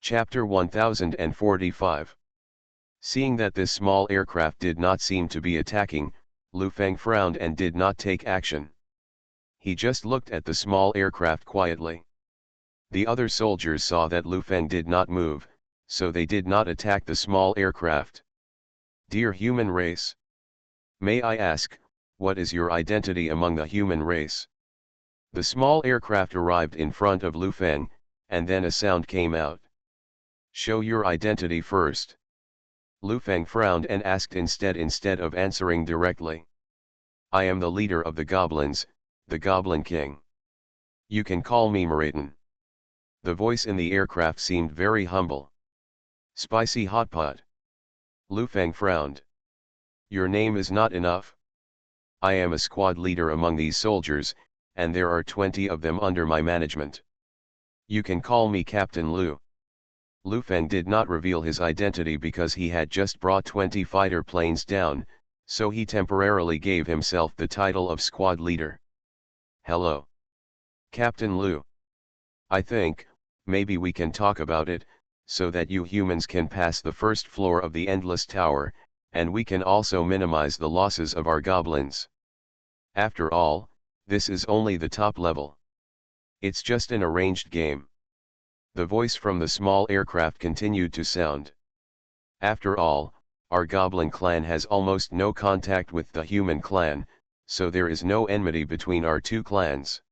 [SPEAKER 1] Chapter 1045. Seeing that this small aircraft did not seem to be attacking, Lu Feng frowned and did not take action. He just looked at the small aircraft quietly. The other soldiers saw that Lu Feng did not move, so they did not attack the small aircraft. Dear human race. May I ask, what is your identity among the human race? The small aircraft arrived in front of Lu Feng, and then a sound came out. Show your identity first. Lu Feng frowned and asked instead of answering directly. I am the leader of the goblins, the Goblin King. You can call me Maraton. The voice in the aircraft seemed very humble. Spicy hot pot. Lu Feng frowned. Your name is not enough. I am a squad leader among these soldiers, and there are 20 of them under my management. You can call me Captain Lu. Lu Feng did not reveal his identity because he had just brought 20 fighter planes down, so he temporarily gave himself the title of squad leader. Hello. Captain Lu. I think, maybe we can talk about it, so that you humans can pass the first floor of the Endless Tower, and we can also minimize the losses of our goblins. After all, this is only the top level. It's just an arranged game. The voice from the small aircraft continued to sound. After all, our goblin clan has almost no contact with the human clan, so there is no enmity between our two clans.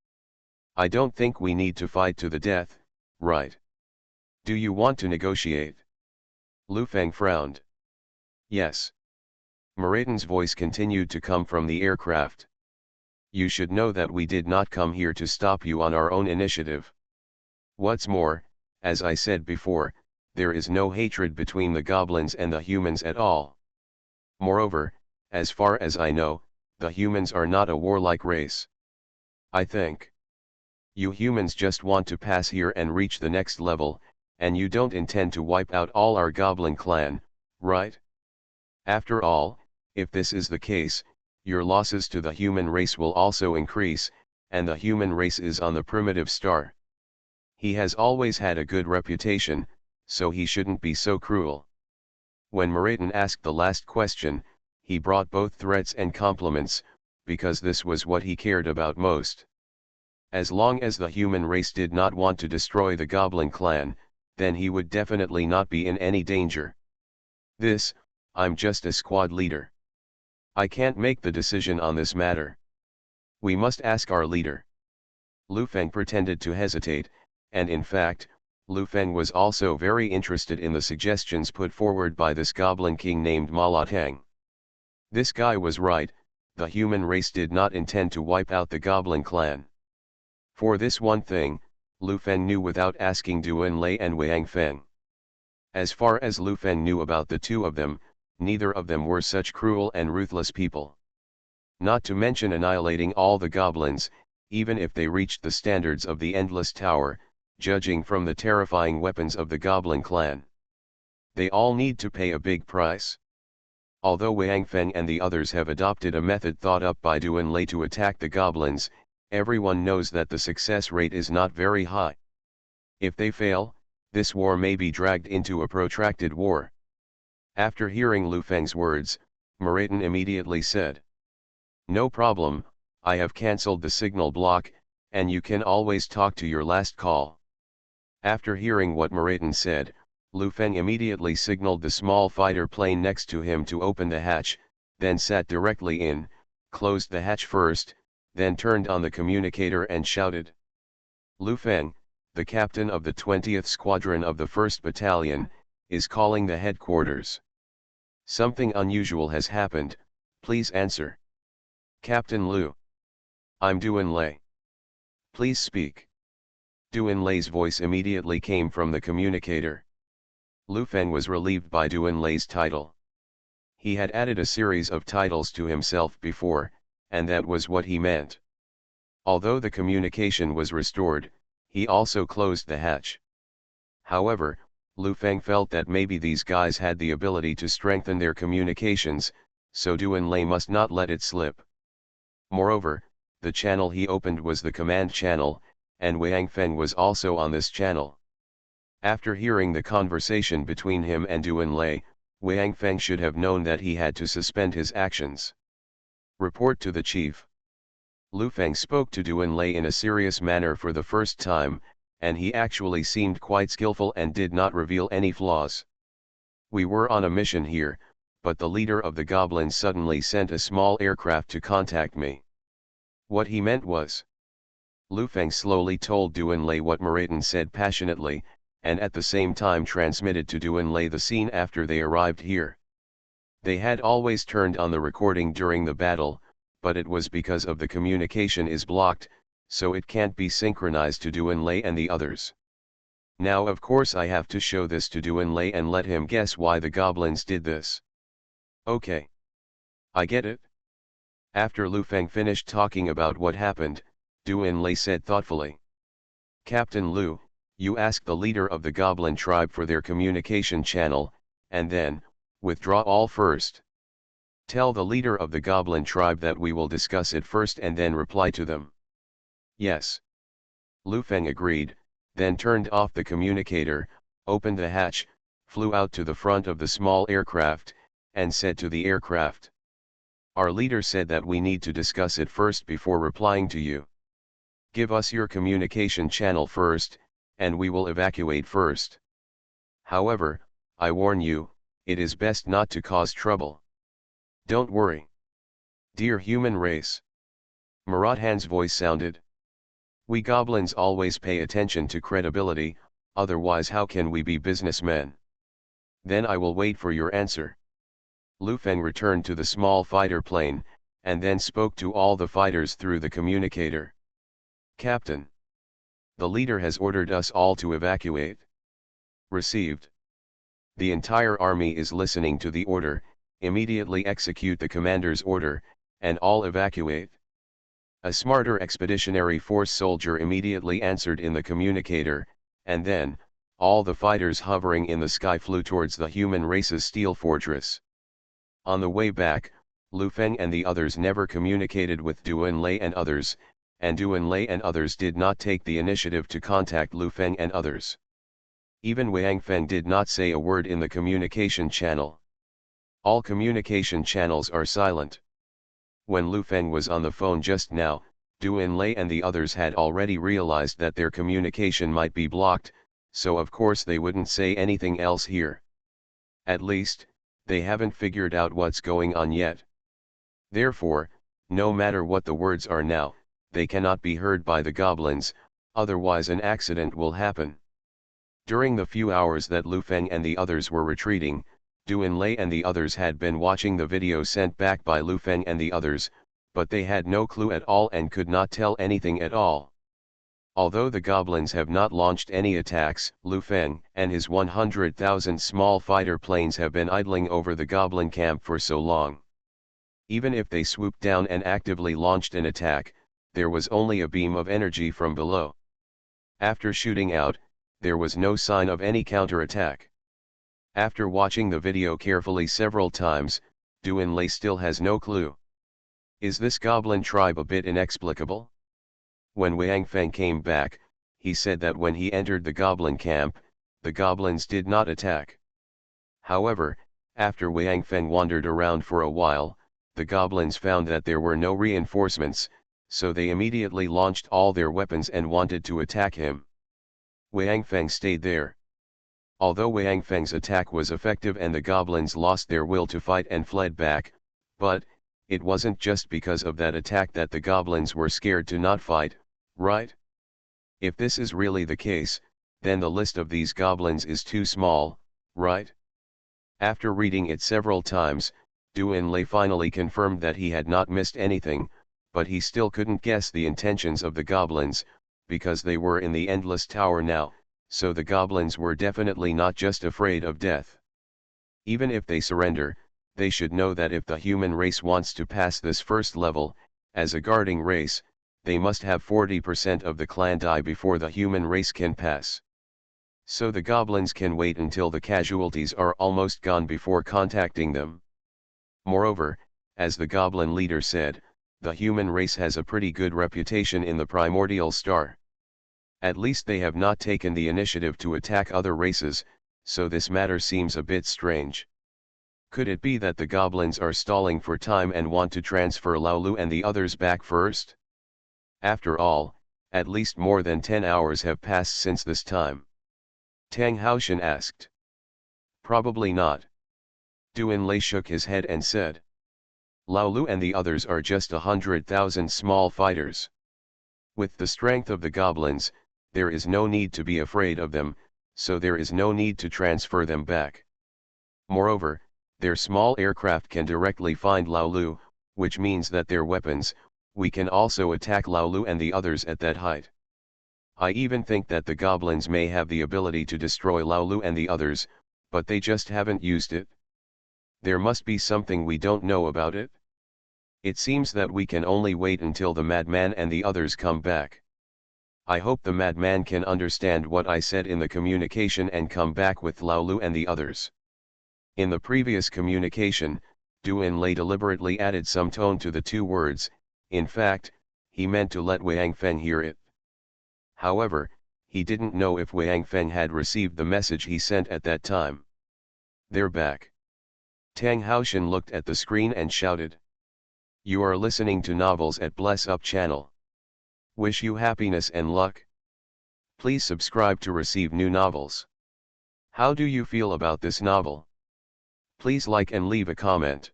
[SPEAKER 1] I don't think we need to fight to the death, right? Do you want to negotiate? Lu Feng frowned. Yes. Maraton's voice continued to come from the aircraft. You should know that we did not come here to stop you on our own initiative. What's more, as I said before, there is no hatred between the goblins and the humans at all. Moreover, as far as I know, the humans are not a warlike race. I think you humans just want to pass here and reach the next level, and you don't intend to wipe out all our goblin clan, right? After all, if this is the case, your losses to the human race will also increase, and the human race is on the primitive star. He has always had a good reputation, so he shouldn't be so cruel. When Maraton asked the last question, he brought both threats and compliments, because this was what he cared about most. As long as the human race did not want to destroy the Goblin clan, then he would definitely not be in any danger. I'm just a squad leader. I can't make the decision on this matter. We must ask our leader. Lu Feng pretended to hesitate, and in fact, Lu Feng was also very interested in the suggestions put forward by this Goblin King named MaleProtagonist. This guy was right, the human race did not intend to wipe out the Goblin clan. For this one thing, Lu Feng knew without asking Duan Lei and Wang Feng. As far as Lu Feng knew about the two of them, neither of them were such cruel and ruthless people. Not to mention annihilating all the goblins, even if they reached the standards of the Endless Tower, judging from the terrifying weapons of the Goblin clan. They all need to pay a big price. Although Wang Feng and the others have adopted a method thought up by Duan Lei to attack the goblins, everyone knows that the success rate is not very high. If they fail, this war may be dragged into a protracted war. After hearing Lu Feng's words, Maraton immediately said, "No problem, I have cancelled the signal block, and you can always talk to your last call." After hearing what Maraton said, Lu Feng immediately signaled the small fighter plane next to him to open the hatch, then sat directly in, closed the hatch first, then turned on the communicator and shouted. Lu Feng, the captain of the 20th Squadron of the 1st Battalion, is calling the headquarters. Something unusual has happened, please answer. Captain Lu. I'm Duan Lei. Please speak. Duan Lei's voice immediately came from the communicator. Lu Feng was relieved by Duan Lei's title. He had added a series of titles to himself before, and that was what he meant. Although the communication was restored, he also closed the hatch. However, Lu Feng felt that maybe these guys had the ability to strengthen their communications, so Duan Lei must not let it slip. Moreover, the channel he opened was the command channel, and Wang Feng was also on this channel. After hearing the conversation between him and Duan Lei, Wang Feng should have known that he had to suspend his actions. Report to the chief. Lu Feng spoke to Duan Lei in a serious manner for the first time, and he actually seemed quite skillful and did not reveal any flaws. We were on a mission here, but the leader of the goblins suddenly sent a small aircraft to contact me. What he meant was. Lu Feng slowly told Duan Lei what Maraton said passionately, and at the same time transmitted to Duan Lei the scene after they arrived here. They had always turned on the recording during the battle, but it was because of the communication is blocked, so it can't be synchronized to Duan Lei and the others. Now of course I have to show this to Duan Lei and let him guess why the goblins did this. Okay. I get it. After Lu Feng finished talking about what happened, Duan Lei said thoughtfully. Captain Lu, you ask the leader of the goblin tribe for their communication channel, and then, withdraw all first. Tell the leader of the goblin tribe that we will discuss it first and then reply to them. Yes. Lu Feng agreed, then turned off the communicator, opened the hatch, flew out to the front of the small aircraft, and said to the aircraft. Our leader said that we need to discuss it first before replying to you. Give us your communication channel first, and we will evacuate first. However, I warn you, it is best not to cause trouble. Don't worry. Dear human race. Marathan's voice sounded. We goblins always pay attention to credibility, otherwise how can we be businessmen? Then I will wait for your answer. Lu Feng returned to the small fighter plane, and then spoke to all the fighters through the communicator. Captain. The leader has ordered us all to evacuate. Received. The entire army is listening to the order, immediately execute the commander's order, and all evacuate. A smarter expeditionary force soldier immediately answered in the communicator, and then, all the fighters hovering in the sky flew towards the human race's steel fortress. On the way back, Lu Feng and the others never communicated with Duan Lei and others, and Duan Lei and others did not take the initiative to contact Lu Feng and others. Even Wang Feng did not say a word in the communication channel. All communication channels are silent. When Lu Feng was on the phone just now, Duan Lei and the others had already realized that their communication might be blocked, so of course they wouldn't say anything else here. At least, they haven't figured out what's going on yet. Therefore, no matter what the words are now, they cannot be heard by the goblins, otherwise an accident will happen. During the few hours that Lu Feng and the others were retreating, Duan Lei and the others had been watching the video sent back by Lu Feng and the others, but they had no clue at all and could not tell anything at all. Although the goblins have not launched any attacks, Lu Feng and his 100,000 small fighter planes have been idling over the goblin camp for so long. Even if they swooped down and actively launched an attack, there was only a beam of energy from below. After shooting out, there was no sign of any counterattack. After watching the video carefully several times, Duan Lei still has no clue. Is this goblin tribe a bit inexplicable? When Wang Feng came back, he said that when he entered the goblin camp, the goblins did not attack. However, after Wang Feng wandered around for a while, the goblins found that there were no reinforcements, so they immediately launched all their weapons and wanted to attack him. Wang Feng stayed there. Although Wang Feng's attack was effective and the goblins lost their will to fight and fled back, but, it wasn't just because of that attack that the goblins were scared to not fight, right? If this is really the case, then the list of these goblins is too small, right? After reading it several times, Duan Lei finally confirmed that he had not missed anything, but he still couldn't guess the intentions of the goblins, because they were in the endless tower now, so the goblins were definitely not just afraid of death. Even if they surrender, they should know that if the human race wants to pass this first level, as a guarding race, they must have 40% of the clan die before the human race can pass. So the goblins can wait until the casualties are almost gone before contacting them. Moreover, as the goblin leader said, the human race has a pretty good reputation in the primordial star. At least they have not taken the initiative to attack other races, so this matter seems a bit strange. Could it be that the goblins are stalling for time and want to transfer Laolu and the others back first? After all, at least more than 10 hours have passed since this time. Tang Haoshan asked. Probably not. Duanlei shook his head and said. Laolu and the others are just 100,000 small fighters. With the strength of the goblins, there is no need to be afraid of them, so there is no need to transfer them back. Moreover, their small aircraft can directly find Laolu, which means that their weapons, we can also attack Laolu and the others at that height. I even think that the goblins may have the ability to destroy Laolu and the others, but they just haven't used it. There must be something we don't know about it. It seems that we can only wait until the madman and the others come back. I hope the madman can understand what I said in the communication and come back with Laolu and the others. In the previous communication, Duanlei deliberately added some tone to the two words. In fact, he meant to let Wang Feng hear it. However, he didn't know if Wang Feng had received the message he sent at that time. They're back. Tang Haoshan looked at the screen and shouted. You are listening to Novels at Bless Up channel. Wish you happiness and luck. Please subscribe to receive new novels. How do you feel about this novel? Please like and leave a comment.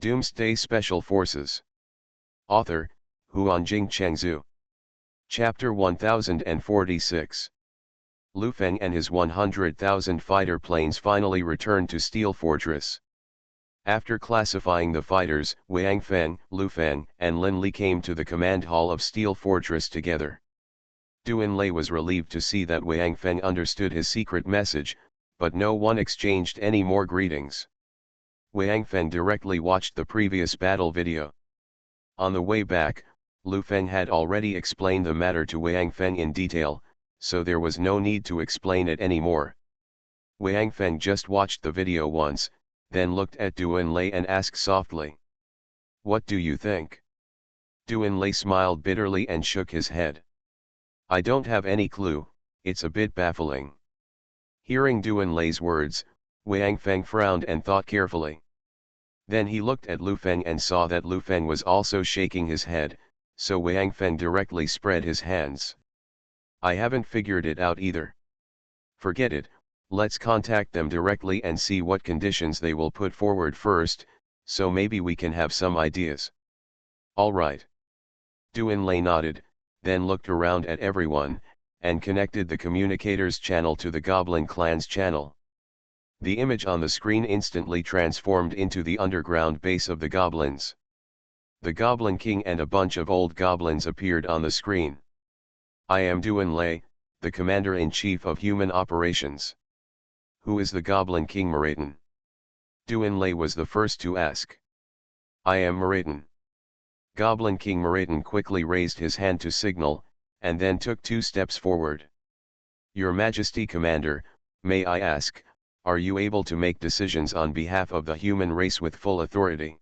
[SPEAKER 1] Doomsday Special Forces. Author, Huanjing Chengzhu. Chapter 1046. Lu Feng and his 100,000 fighter planes finally returned to Steel Fortress. After classifying the fighters, Wang Feng, Lu Feng, and Lin Li came to the command hall of Steel Fortress together. Duanlei was relieved to see that Wang Feng understood his secret message, but no one exchanged any more greetings. Wang Feng directly watched the previous battle video. On the way back, Lu Feng had already explained the matter to Wang Feng in detail, so there was no need to explain it anymore. Wang Feng just watched the video once, then looked at Duanlei and asked softly. What do you think? Duanlei smiled bitterly and shook his head. I don't have any clue, it's a bit baffling. Hearing Duanlei's words, Wang Feng frowned and thought carefully. Then he looked at Lu Feng and saw that Lu Feng was also shaking his head, so Wang Feng directly spread his hands. I haven't figured it out either. Forget it, let's contact them directly and see what conditions they will put forward first, so maybe we can have some ideas. All right. Duanlei nodded, then looked around at everyone, and connected the communicator's channel to the Goblin Clan's channel. The image on the screen instantly transformed into the underground base of the goblins. The Goblin King and a bunch of old goblins appeared on the screen. I am Duanlei, the Commander-in-Chief of Human Operations. Who is the Goblin King Maraton? Duanlei was the first to ask. I am Maraton. Goblin King Maraton quickly raised his hand to signal, and then took 2 steps forward. Your Majesty Commander, may I ask, are you able to make decisions on behalf of the human race with full authority?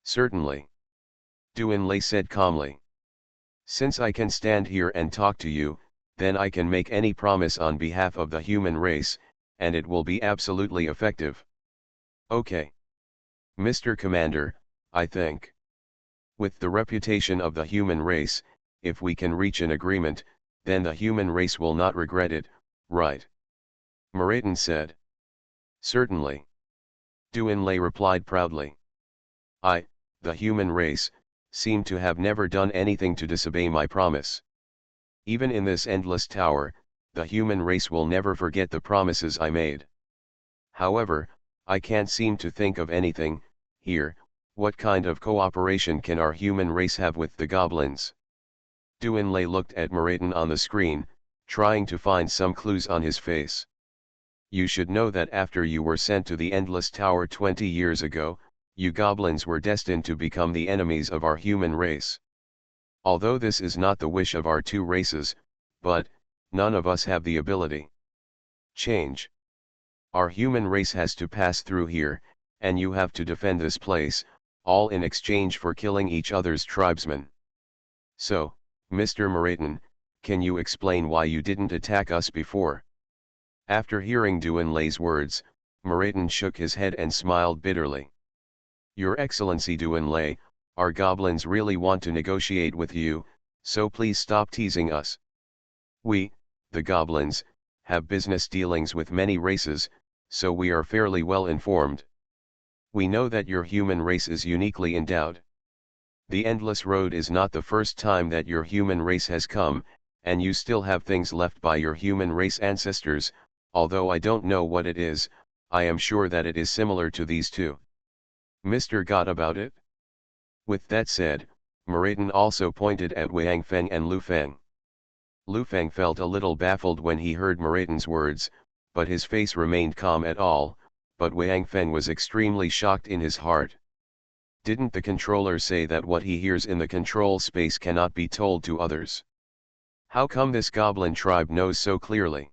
[SPEAKER 1] Certainly. Duanlei said calmly. Since I can stand here and talk to you, then I can make any promise on behalf of the human race, and it will be absolutely effective. Okay. Mr. Commander, I think. With the reputation of the human race, if we can reach an agreement, then the human race will not regret it, right? Maraton said. Certainly. Duanlei replied proudly. I, the human race, seem to have never done anything to disobey my promise. Even in this endless tower, the human race will never forget the promises I made. However, I can't seem to think of anything. Here, what kind of cooperation can our human race have with the goblins? Duanlei looked at Maraton on the screen, trying to find some clues on his face. You should know that after you were sent to the Endless Tower 20 years ago, you goblins were destined to become the enemies of our human race. Although this is not the wish of our two races, but, none of us have the ability. Change. Our human race has to pass through here, and you have to defend this place, all in exchange for killing each other's tribesmen. So, Mr. Moraton, can you explain why you didn't attack us before? After hearing Duanlei's words, Moraton shook his head and smiled bitterly. Your Excellency Duanlei, our goblins really want to negotiate with you, so please stop teasing us. We, the goblins, have business dealings with many races, so we are fairly well informed. We know that your human race is uniquely endowed. The Endless Road is not the first time that your human race has come, and you still have things left by your human race ancestors, although I don't know what it is. I am sure that it is similar to these two. Mr. Got about it? With that said, Moraton also pointed at Wang Feng and Lu Feng. Lu Feng felt a little baffled when he heard Moraton's words, but his face remained calm at all, but Wang Feng was extremely shocked in his heart. Didn't the controller say that what he hears in the control space cannot be told to others? How come this goblin tribe knows so clearly?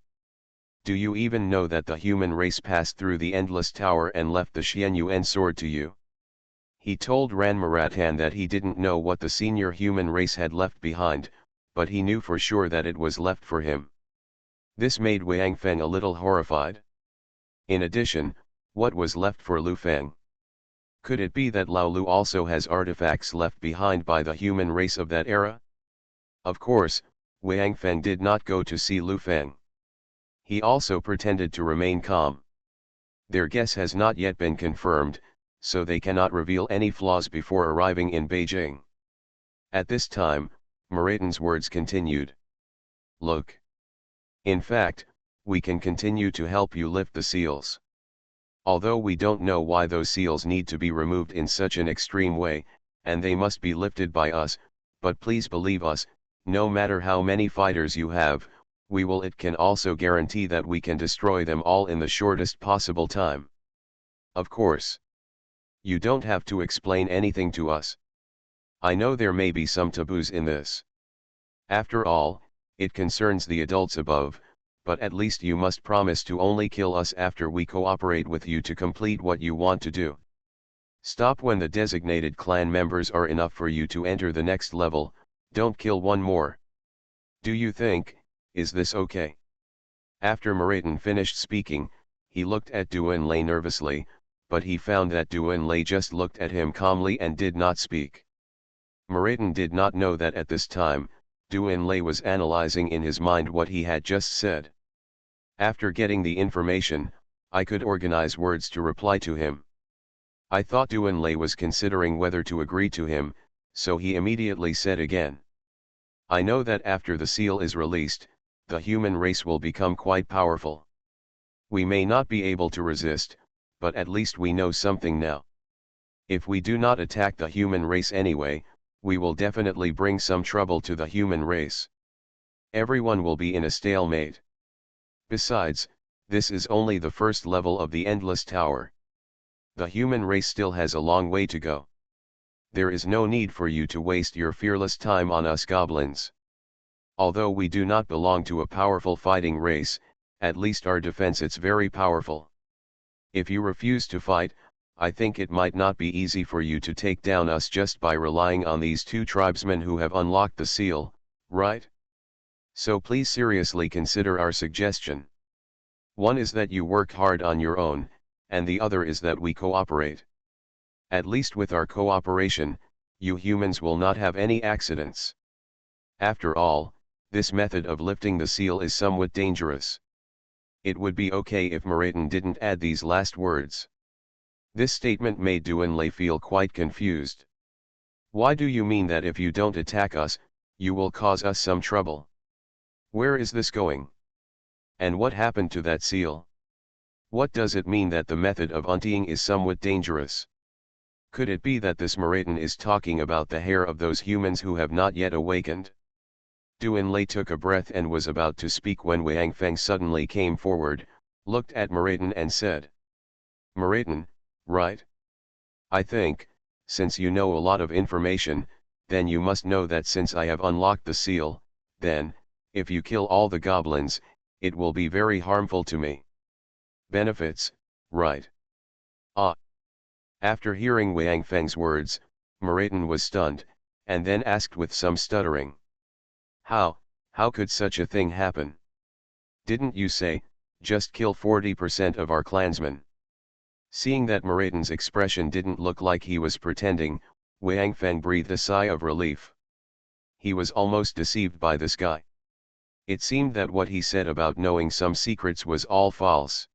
[SPEAKER 1] Do you even know that the human race passed through the Endless Tower and left the Xianyuan sword to you? He told Ranmaratan that he didn't know what the senior human race had left behind, but he knew for sure that it was left for him. This made Wang Feng a little horrified. In addition, what was left for Lu Feng? Could it be that Lao Lu also has artifacts left behind by the human race of that era? Of course, Wang Feng did not go to see Lu Feng. He also pretended to remain calm. Their guess has not yet been confirmed, so they cannot reveal any flaws before arriving in Beijing. At this time, Moraton's words continued. Look. In fact, we can continue to help you lift the seals. Although we don't know why those seals need to be removed in such an extreme way, and they must be lifted by us, but please believe us, no matter how many fighters you have, it can also guarantee that we can destroy them all in the shortest possible time. Of course. You don't have to explain anything to us. I know there may be some taboos in this. After all, it concerns the adults above, but at least you must promise to only kill us after we cooperate with you to complete what you want to do. Stop when the designated clan members are enough for you to enter the next level, don't kill one more. Do you think, is this okay? After Moraton finished speaking, he looked at Duanlei nervously, but he found that Duanlei just looked at him calmly and did not speak. Moraton did not know that at this time, Duanlei was analyzing in his mind what he had just said. After getting the information, I could organize words to reply to him. I thought Duanlei was considering whether to agree to him, so he immediately said again. I know that after the seal is released, the human race will become quite powerful. We may not be able to resist, but at least we know something now. If we do not attack the human race anyway, we will definitely bring some trouble to the human race. Everyone will be in a stalemate. Besides, this is only the first level of the Endless Tower. The human race still has a long way to go. There is no need for you to waste your fearless time on us goblins. Although we do not belong to a powerful fighting race, at least our defense is very powerful. If you refuse to fight, I think it might not be easy for you to take down us just by relying on these two tribesmen who have unlocked the seal, right? So please seriously consider our suggestion. One is that you work hard on your own, and the other is that we cooperate. At least with our cooperation, you humans will not have any accidents. After all, this method of lifting the seal is somewhat dangerous. It would be okay if Moraton didn't add these last words. This statement made Duanlei feel quite confused. Why do you mean that if you don't attack us, you will cause us some trouble? Where is this going? And what happened to that seal? What does it mean that the method of untying is somewhat dangerous? Could it be that this Moraton is talking about the hair of those humans who have not yet awakened? Lei took a breath and was about to speak when Wang Feng suddenly came forward, looked at Maraton and said. Maraton, right? I think, since you know a lot of information, then you must know that since I have unlocked the seal, then, if you kill all the goblins, it will be very harmful to me. Benefits, right? Ah. After hearing Wang Feng's words, Maraton was stunned, and then asked with some stuttering. How could such a thing happen? Didn't you say, just kill 40% of our clansmen? Seeing that Maraton's expression didn't look like he was pretending, Wang Feng breathed a sigh of relief. He was almost deceived by this guy. It seemed that what he said about knowing some secrets was all false.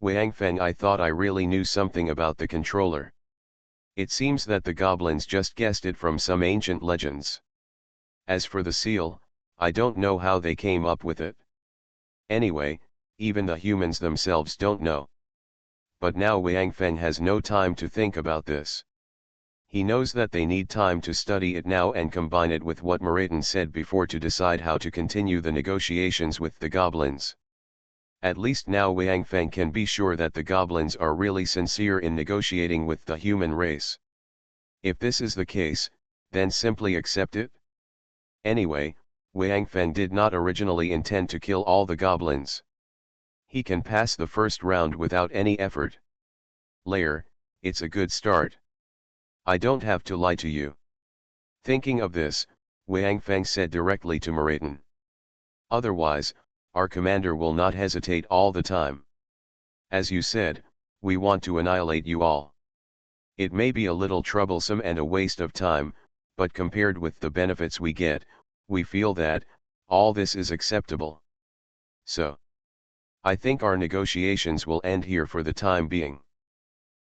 [SPEAKER 1] Wang Feng, I thought I really knew something about the controller. It seems that the goblins just guessed it from some ancient legends. As for the seal, I don't know how they came up with it. Anyway, even the humans themselves don't know. But now Wang Feng has no time to think about this. He knows that they need time to study it now and combine it with what Maraton said before to decide how to continue the negotiations with the goblins. At least now Wang Feng can be sure that the goblins are really sincere in negotiating with the human race. If this is the case, then simply accept it. Anyway, Wang Feng did not originally intend to kill all the goblins. He can pass the first round without any effort. Layer, it's a good start. I don't have to lie to you. Thinking of this, Wang Feng said directly to Maraton. Otherwise, our commander will not hesitate all the time. As you said, we want to annihilate you all. It may be a little troublesome and a waste of time, but compared with the benefits we get, we feel that, all this is acceptable. So, I think our negotiations will end here for the time being.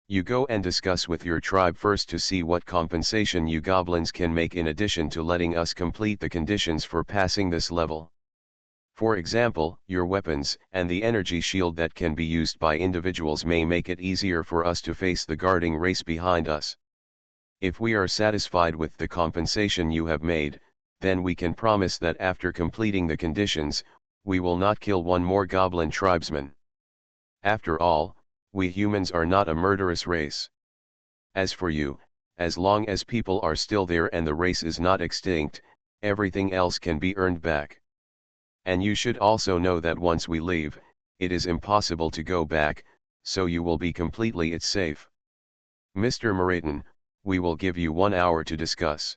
[SPEAKER 1] You go and discuss with your tribe first to see what compensation you goblins can make in addition to letting us complete the conditions for passing this level. For example, your weapons and the energy shield that can be used by individuals may make it easier for us to face the guarding race behind us. If we are satisfied with the compensation you have made, then we can promise that after completing the conditions, we will not kill one more goblin tribesman. After all, we humans are not a murderous race. As for you, as long as people are still there and the race is not extinct, everything else can be earned back. And you should also know that once we leave, it is impossible to go back, so you will be completely safe. Mr. Maraton, we will give you 1 hour to discuss.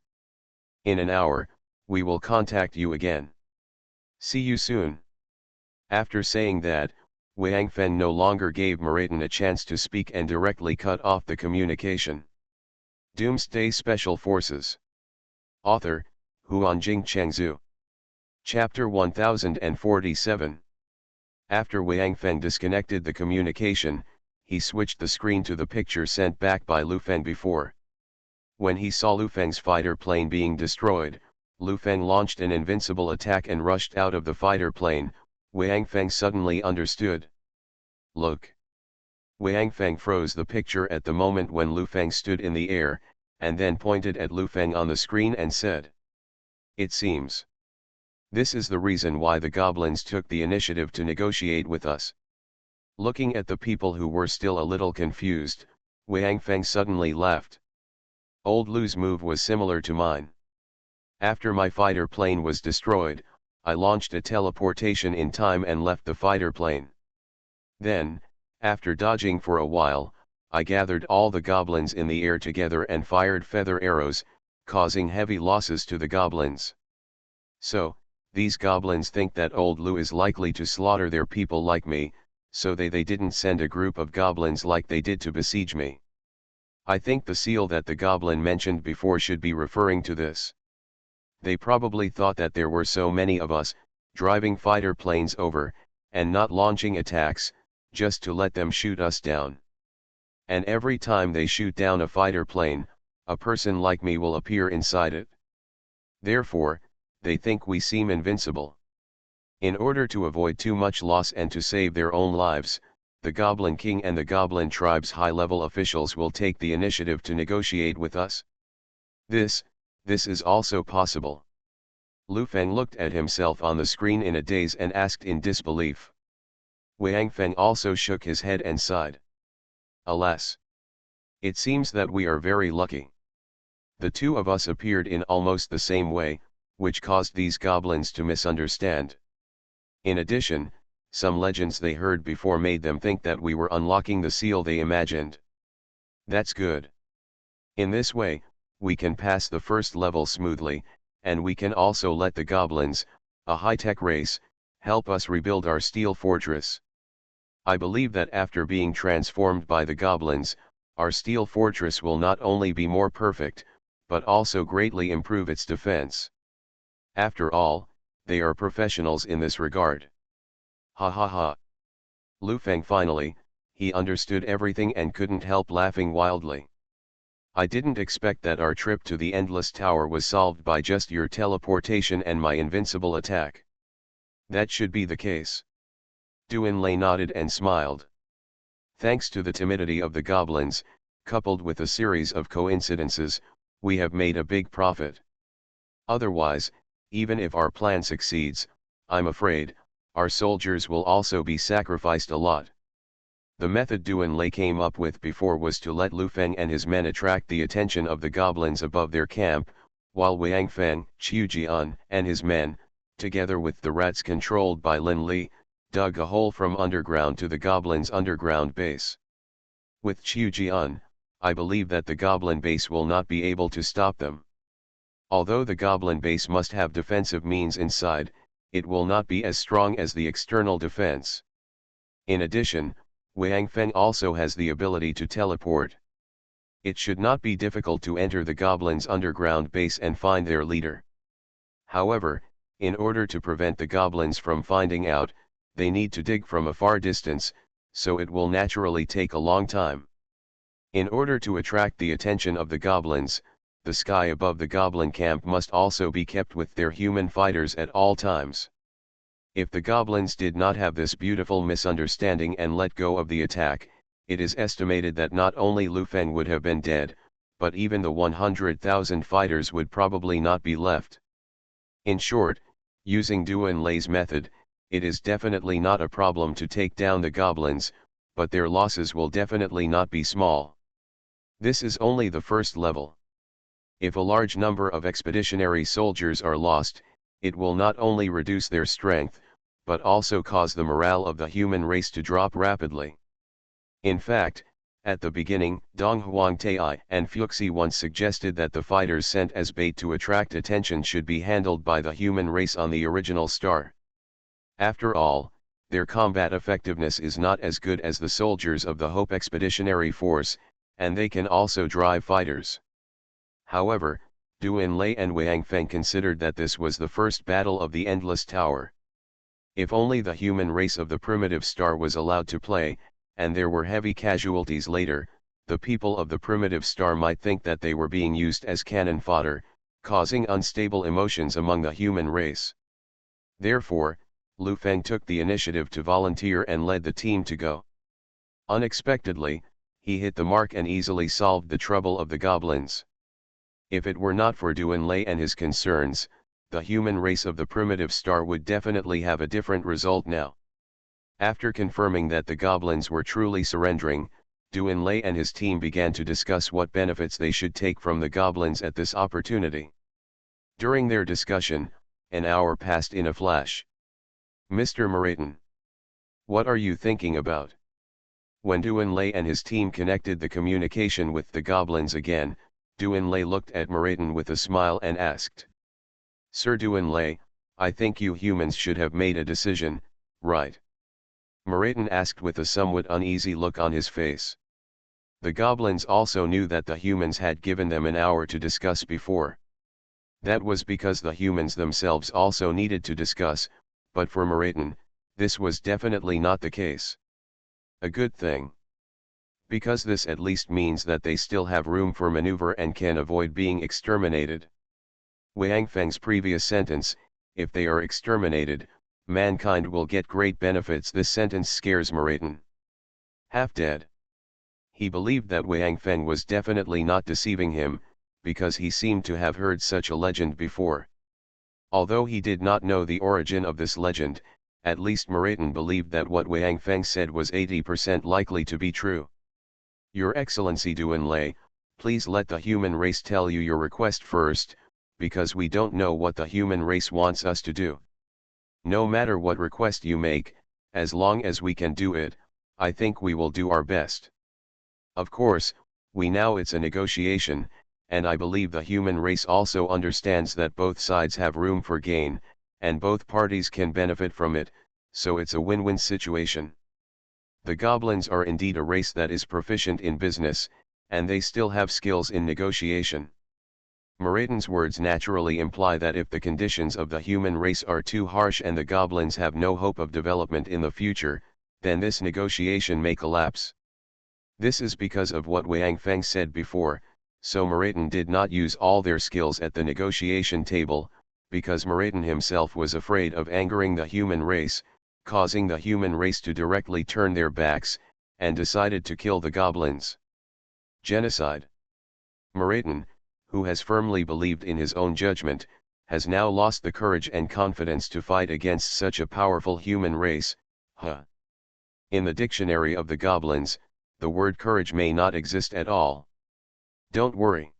[SPEAKER 1] In an hour, we will contact you again. See you soon. After saying that, Wang Feng no longer gave Maraton a chance to speak and directly cut off the communication. Doomsday Special Forces. Author, Huanjing Chengzhu. Chapter 1047. After Wang Feng disconnected the communication, he switched the screen to the picture sent back by Lu Feng before. When he saw Lu Feng's fighter plane being destroyed, Lu Feng launched an invincible attack and rushed out of the fighter plane. Wang Feng suddenly understood. Look. Wang Feng froze the picture at the moment when Lu Feng stood in the air, and then pointed at Lu Feng on the screen and said. It seems. This is the reason why the goblins took the initiative to negotiate with us. Looking at the people who were still a little confused, Wang Feng suddenly laughed. Old Lu's move was similar to mine. After my fighter plane was destroyed, I launched a teleportation in time and left the fighter plane. Then, after dodging for a while, I gathered all the goblins in the air together and fired feather arrows, causing heavy losses to the goblins. So, these goblins think that old Lu is likely to slaughter their people like me, so they didn't send a group of goblins like they did to besiege me. I think the seal that the goblin mentioned before should be referring to this. They probably thought that there were so many of us, driving fighter planes over, and not launching attacks, just to let them shoot us down. And every time they shoot down a fighter plane, a person like me will appear inside it. Therefore, they think we seem invincible. In order to avoid too much loss and to save their own lives, the Goblin King and the Goblin tribe's high-level officials will take the initiative to negotiate with us. This is also possible. Lu Feng looked at himself on the screen in a daze and asked in disbelief. Wang Feng also shook his head and sighed. Alas! It seems that we are very lucky. The two of us appeared in almost the same way, which caused these goblins to misunderstand. In addition, some legends they heard before made them think that we were unlocking the seal they imagined. That's good. In this way, we can pass the first level smoothly, and we can also let the goblins, a high-tech race, help us rebuild our steel fortress. I believe that after being transformed by the goblins, our steel fortress will not only be more perfect, but also greatly improve its defense. After all, they are professionals in this regard. Ha ha ha. Lu Feng finally, he understood everything and couldn't help laughing wildly. I didn't expect that our trip to the Endless Tower was solved by just your teleportation and my invincible attack. That should be the case. Duan Lei nodded and smiled. Thanks to the timidity of the goblins, coupled with a series of coincidences, we have made a big profit. Otherwise, even if our plan succeeds, I'm afraid, our soldiers will also be sacrificed a lot. The method Duan Lei came up with before was to let Lu Feng and his men attract the attention of the goblins above their camp, while Wang Feng, Qiu Jian, and his men, together with the rats controlled by Lin Li, dug a hole from underground to the goblins' underground base. With Qiu Jian, I believe that the goblin base will not be able to stop them. Although the goblin base must have defensive means inside, it will not be as strong as the external defense. In addition, Wang Feng also has the ability to teleport. It should not be difficult to enter the goblins' underground base and find their leader. However, in order to prevent the goblins from finding out, they need to dig from a far distance, so it will naturally take a long time. In order to attract the attention of the goblins, the sky above the goblin camp must also be kept with their human fighters at all times. If the goblins did not have this beautiful misunderstanding and let go of the attack, it is estimated that not only Lu Feng would have been dead, but even the 100,000 fighters would probably not be left. In short, using Duan Lei's method, it is definitely not a problem to take down the goblins, but their losses will definitely not be small. This is only the first level. If a large number of expeditionary soldiers are lost, it will not only reduce their strength, but also cause the morale of the human race to drop rapidly. In fact, at the beginning, Dong Huangtai and Fuxi once suggested that the fighters sent as bait to attract attention should be handled by the human race on the original star. After all, their combat effectiveness is not as good as the soldiers of the Hope Expeditionary Force, and they can also drive fighters. However, Duan Lei and Wang Feng considered that this was the first battle of the Endless Tower. If only the human race of the primitive star was allowed to play, and there were heavy casualties later, the people of the primitive star might think that they were being used as cannon fodder, causing unstable emotions among the human race. Therefore, Lu Feng took the initiative to volunteer and led the team to go. Unexpectedly, he hit the mark and easily solved the trouble of the goblins. If it were not for Duan Lei and his concerns, the human race of the primitive star would definitely have a different result now. After confirming that the goblins were truly surrendering, Duan Lei and his team began to discuss what benefits they should take from the goblins at this opportunity. During their discussion, an hour passed in a flash. Mr. Maraton, what are you thinking about? When Duan Lei and his team connected the communication with the goblins again, Duan Lei looked at Maraton with a smile and asked. Sir Duan Lei, I think you humans should have made a decision, right? Maraton asked with a somewhat uneasy look on his face. The goblins also knew that the humans had given them an hour to discuss before. That was because the humans themselves also needed to discuss, but for Maraton, this was definitely not the case. A good thing. Because this at least means that they still have room for maneuver and can avoid being exterminated. Wang Feng's previous sentence, if they are exterminated, mankind will get great benefits. This sentence scares Maraton. Half dead. He believed that Wang Feng was definitely not deceiving him, because he seemed to have heard such a legend before. Although he did not know the origin of this legend, at least Moreton believed that what Wang Feng said was 80% likely to be true. Your Excellency Duan Lei, please let the human race tell you your request first, because we don't know what the human race wants us to do. No matter what request you make, as long as we can do it, I think we will do our best. Of course, we know it's a negotiation, and I believe the human race also understands that both sides have room for gain, and both parties can benefit from it, so it's a win-win situation. The goblins are indeed a race that is proficient in business, and they still have skills in negotiation. Moreton's words naturally imply that if the conditions of the human race are too harsh and the goblins have no hope of development in the future, then this negotiation may collapse. This is because of what Wang Feng said before, so Moreton did not use all their skills at the negotiation table, because Moreton himself was afraid of angering the human race, causing the human race to directly turn their backs, and decided to kill the goblins. Genocide. Moreton, who has firmly believed in his own judgment, has now lost the courage and confidence to fight against such a powerful human race. In the dictionary of the goblins, the word courage may not exist at all. Don't worry,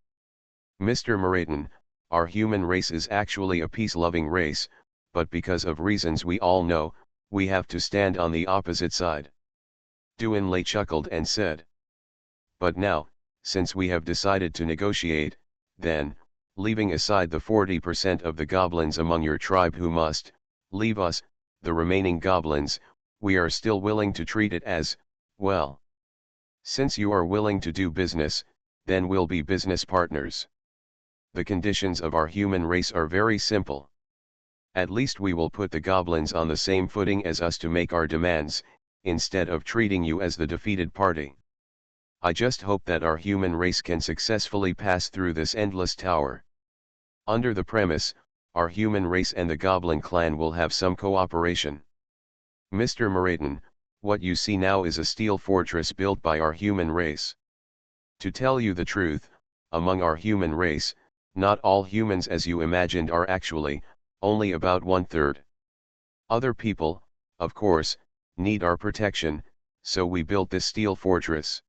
[SPEAKER 1] Mr. Moreton, our human race is actually a peace-loving race, but because of reasons we all know, we have to stand on the opposite side. Duan Lei chuckled and said. But now, since we have decided to negotiate, then, leaving aside the 40% of the goblins among your tribe who must leave us, the remaining goblins, we are still willing to treat it as, well. Since you are willing to do business, then we'll be business partners. The conditions of our human race are very simple. At least we will put the goblins on the same footing as us to make our demands, instead of treating you as the defeated party. I just hope that our human race can successfully pass through this endless tower. Under the premise, our human race and the goblin clan will have some cooperation. Mr. Moreton, what you see now is a steel fortress built by our human race. To tell you the truth, among our human race, not all humans as you imagined are actually, only about 1/3. Other people, of course, need our protection, so we built this steel fortress.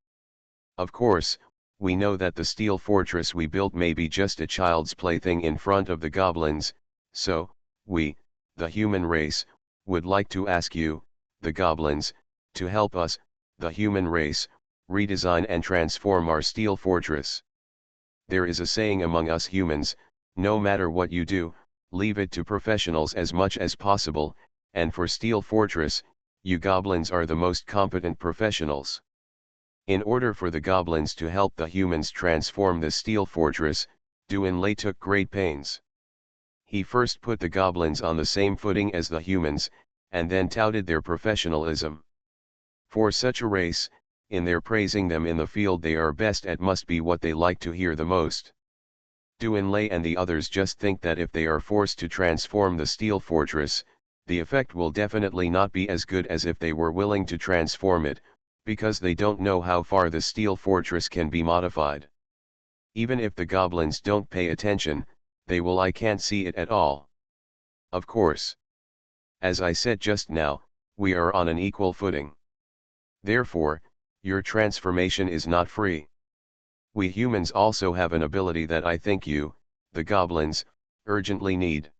[SPEAKER 1] Of course, we know that the steel fortress we built may be just a child's plaything in front of the goblins, so, we, the human race, would like to ask you, the goblins, to help us, the human race, redesign and transform our steel fortress. There is a saying among us humans, no matter what you do, leave it to professionals as much as possible, and for steel fortress, you goblins are the most competent professionals. In order for the goblins to help the humans transform the steel fortress, Duan Lei took great pains. He first put the goblins on the same footing as the humans, and then touted their professionalism. For such a race, in their praising them in the field they are best at must be what they like to hear the most. Duan Lei and the others just think that if they are forced to transform the steel fortress, the effect will definitely not be as good as if they were willing to transform it, because they don't know how far the steel fortress can be modified. Even if the goblins don't pay attention, they will I can't see it at all. Of course. As I said just now, we are on an equal footing. Therefore, your transformation is not free. We humans also have an ability that I think you, the goblins, urgently need.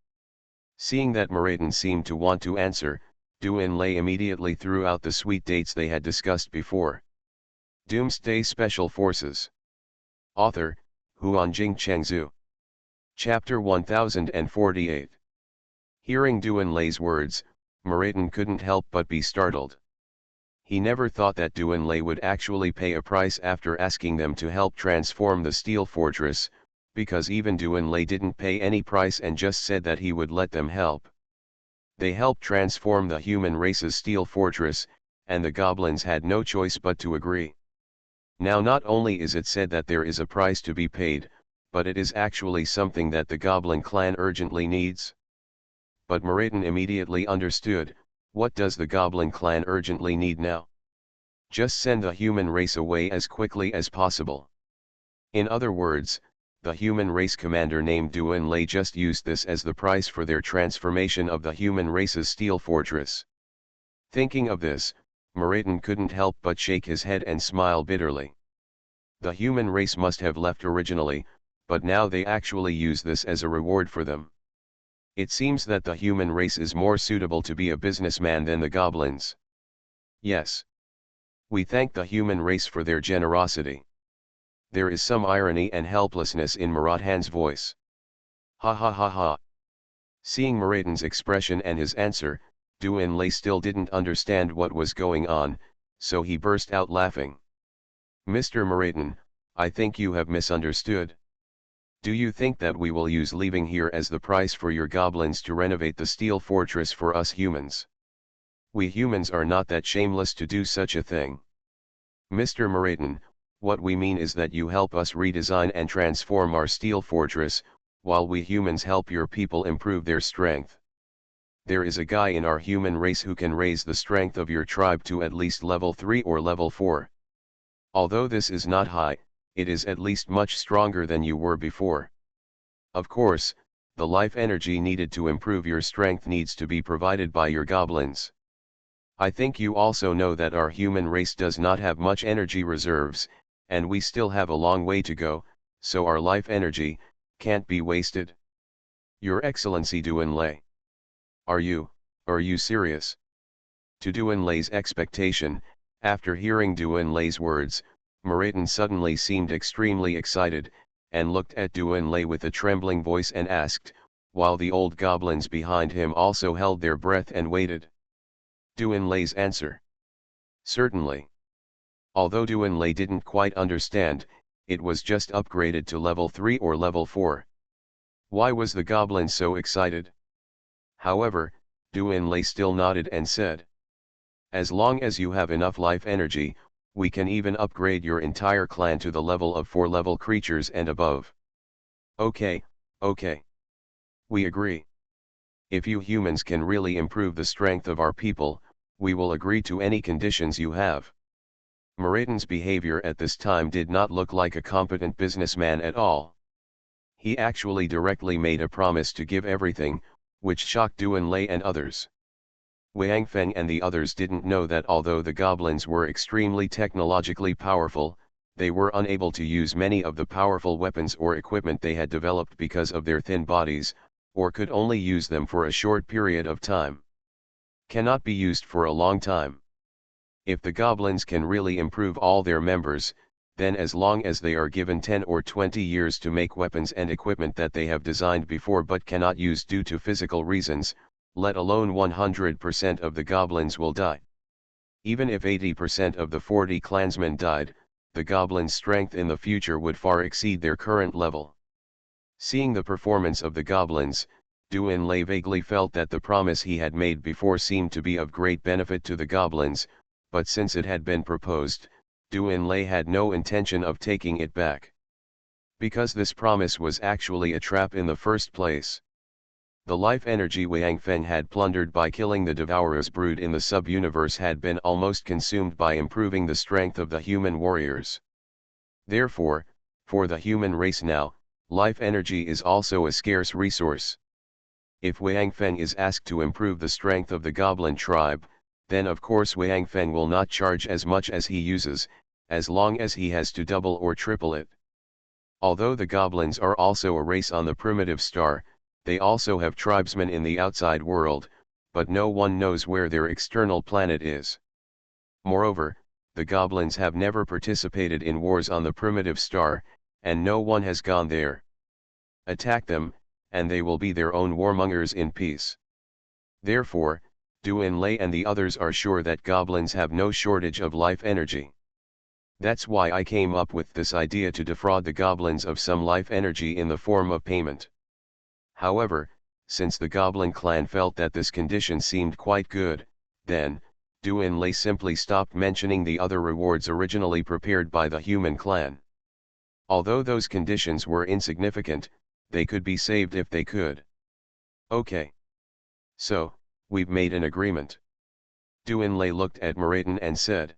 [SPEAKER 1] Seeing that Moreton seemed to want to answer, Duan Lei immediately threw out the sweet dates they had discussed before. Doomsday Special Forces. Author, Huanjing Chengzhu. Chapter 1048. Hearing Duan Lei's words, Moreton couldn't help but be startled. He never thought that Duan Lei would actually pay a price after asking them to help transform the steel fortress, because even Duan Lei didn't pay any price and just said that he would let them help. They helped transform the human race's steel fortress, and the goblins had no choice but to agree. Now not only is it said that there is a price to be paid, but it is actually something that the goblin clan urgently needs. But Moreton immediately understood, what does the goblin clan urgently need now? Just send the human race away as quickly as possible. In other words, the human race commander named Duan Lei just used this as the price for their transformation of the human race's steel fortress. Thinking of this, Moratin couldn't help but shake his head and smile bitterly. The human race must have left originally, but now they actually use this as a reward for them. It seems that the human race is more suitable to be a businessman than the goblins. Yes. We thank the human race for their generosity. There is some irony and helplessness in Maratan's voice. Ha ha ha ha. Seeing Moratan's expression and his answer, Duan Lei still didn't understand what was going on, so he burst out laughing. Mr. Moratan, I think you have misunderstood. Do you think that we will use leaving here as the price for your goblins to renovate the steel fortress for us humans? We humans are not that shameless to do such a thing. Mr. Moratan, what we mean is that you help us redesign and transform our steel fortress, while we humans help your people improve their strength. There is a guy in our human race who can raise the strength of your tribe to at least level 3 or level 4. Although this is not high, it is at least much stronger than you were before. Of course, the life energy needed to improve your strength needs to be provided by your goblins. I think you also know that our human race does not have much energy reserves, and we still have a long way to go, so our life energy can't be wasted. Your Excellency Duan Lei. Are you serious? To Duan Lei's expectation, after hearing Duan Lei's words, Moratin suddenly seemed extremely excited, and looked at Duan Lei with a trembling voice and asked, while the old goblins behind him also held their breath and waited. Duan Lei's answer. Certainly. Although Duan Lei didn't quite understand, it was just upgraded to level 3 or level 4. Why was the goblin so excited? However, Duan Lei still nodded and said, as long as you have enough life energy, we can even upgrade your entire clan to the level of 4 level creatures and above. Okay. We agree. If you humans can really improve the strength of our people, we will agree to any conditions you have. Moratan's behavior at this time did not look like a competent businessman at all. He actually directly made a promise to give everything, which shocked Duan Lei and others. Wang Feng and the others didn't know that although the goblins were extremely technologically powerful, they were unable to use many of the powerful weapons or equipment they had developed because of their thin bodies, or could only use them for a short period of time. Cannot be used for a long time. If the goblins can really improve all their members, then as long as they are given 10 or 20 years to make weapons and equipment that they have designed before but cannot use due to physical reasons, let alone 100% of the goblins will die. Even if 80% of the 40 clansmen died, the goblins' strength in the future would far exceed their current level. Seeing the performance of the goblins, Duan Lei vaguely felt that the promise he had made before seemed to be of great benefit to the goblins, but since it had been proposed, Duan Lei had no intention of taking it back. Because this promise was actually a trap in the first place. The life energy Wang Feng had plundered by killing the Devourer's brood in the sub-universe had been almost consumed by improving the strength of the human warriors. Therefore, for the human race now, life energy is also a scarce resource. If Wang Feng is asked to improve the strength of the goblin tribe, then of course Wang Feng will not charge as much as he uses, as long as he has to double or triple it. Although the goblins are also a race on the primitive star, they also have tribesmen in the outside world, but no one knows where their external planet is. Moreover, the goblins have never participated in wars on the primitive star, and no one has gone there. Attack them, and they will be their own warmongers in peace. Therefore, Duan Lei and the others are sure that goblins have no shortage of life energy. That's why I came up with this idea to defraud the goblins of some life energy in the form of payment. However, since the goblin clan felt that this condition seemed quite good, then, Duan Lei simply stopped mentioning the other rewards originally prepared by the human clan. Although those conditions were insignificant, they could be saved if they could. Okay. So, we've made an agreement. Duan Lei looked at Moratin and said.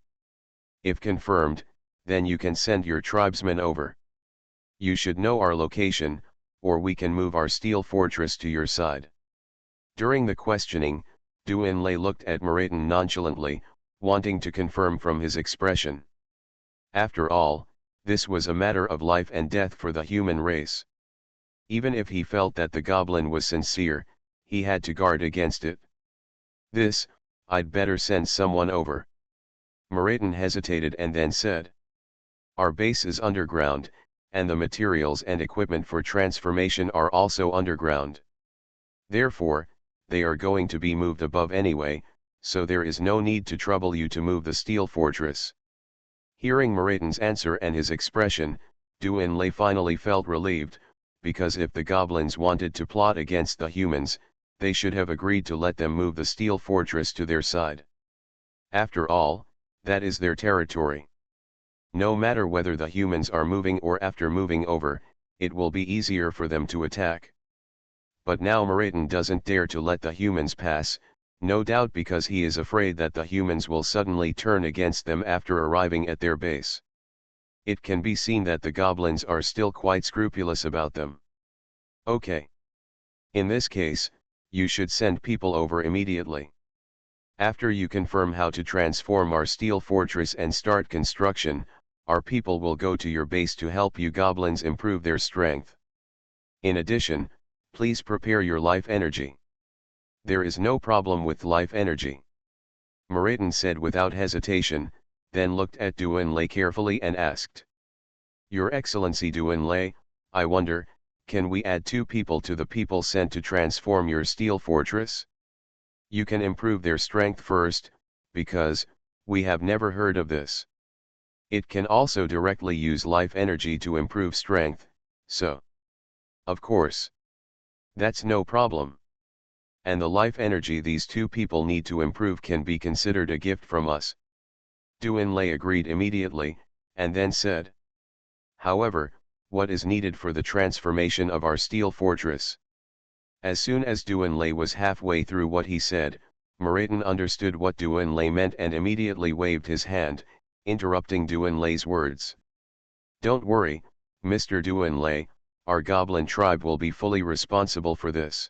[SPEAKER 1] If confirmed, then you can send your tribesmen over. You should know our location, or we can move our steel fortress to your side. During the questioning, Duanlei looked at Moratin nonchalantly, wanting to confirm from his expression. After all, this was a matter of life and death for the human race. Even if he felt that the goblin was sincere, he had to guard against it. This, I'd better send someone over. Moratin hesitated and then said. Our base is underground, and the materials and equipment for transformation are also underground. Therefore, they are going to be moved above anyway, so there is no need to trouble you to move the steel fortress. Hearing Moratin's answer and his expression, Duanlei finally felt relieved, because if the goblins wanted to plot against the humans, they should have agreed to let them move the steel fortress to their side. After all, that is their territory. No matter whether the humans are moving or after moving over, it will be easier for them to attack. But now Moratin doesn't dare to let the humans pass, no doubt because he is afraid that the humans will suddenly turn against them after arriving at their base. It can be seen that the goblins are still quite scrupulous about them. Okay. In this case, you should send people over immediately. After you confirm how to transform our steel fortress and start construction, our people will go to your base to help you goblins improve their strength. In addition, please prepare your life energy. There is no problem with life energy. Moratin said without hesitation, then looked at Duanlei carefully and asked. Your Excellency Duanlei, I wonder, can we add 2 people to the people sent to transform your steel fortress? You can improve their strength first, because, we have never heard of this. It can also directly use life energy to improve strength, so. Of course. That's no problem. And the life energy these 2 people need to improve can be considered a gift from us. Duanlei agreed immediately, and then said. However, what is needed for the transformation of our steel fortress? As soon as Duanlei was halfway through what he said, Moratin understood what Duanlei meant and immediately waved his hand, interrupting Duanlei's words. Don't worry, Mr. Duanlei, our goblin tribe will be fully responsible for this.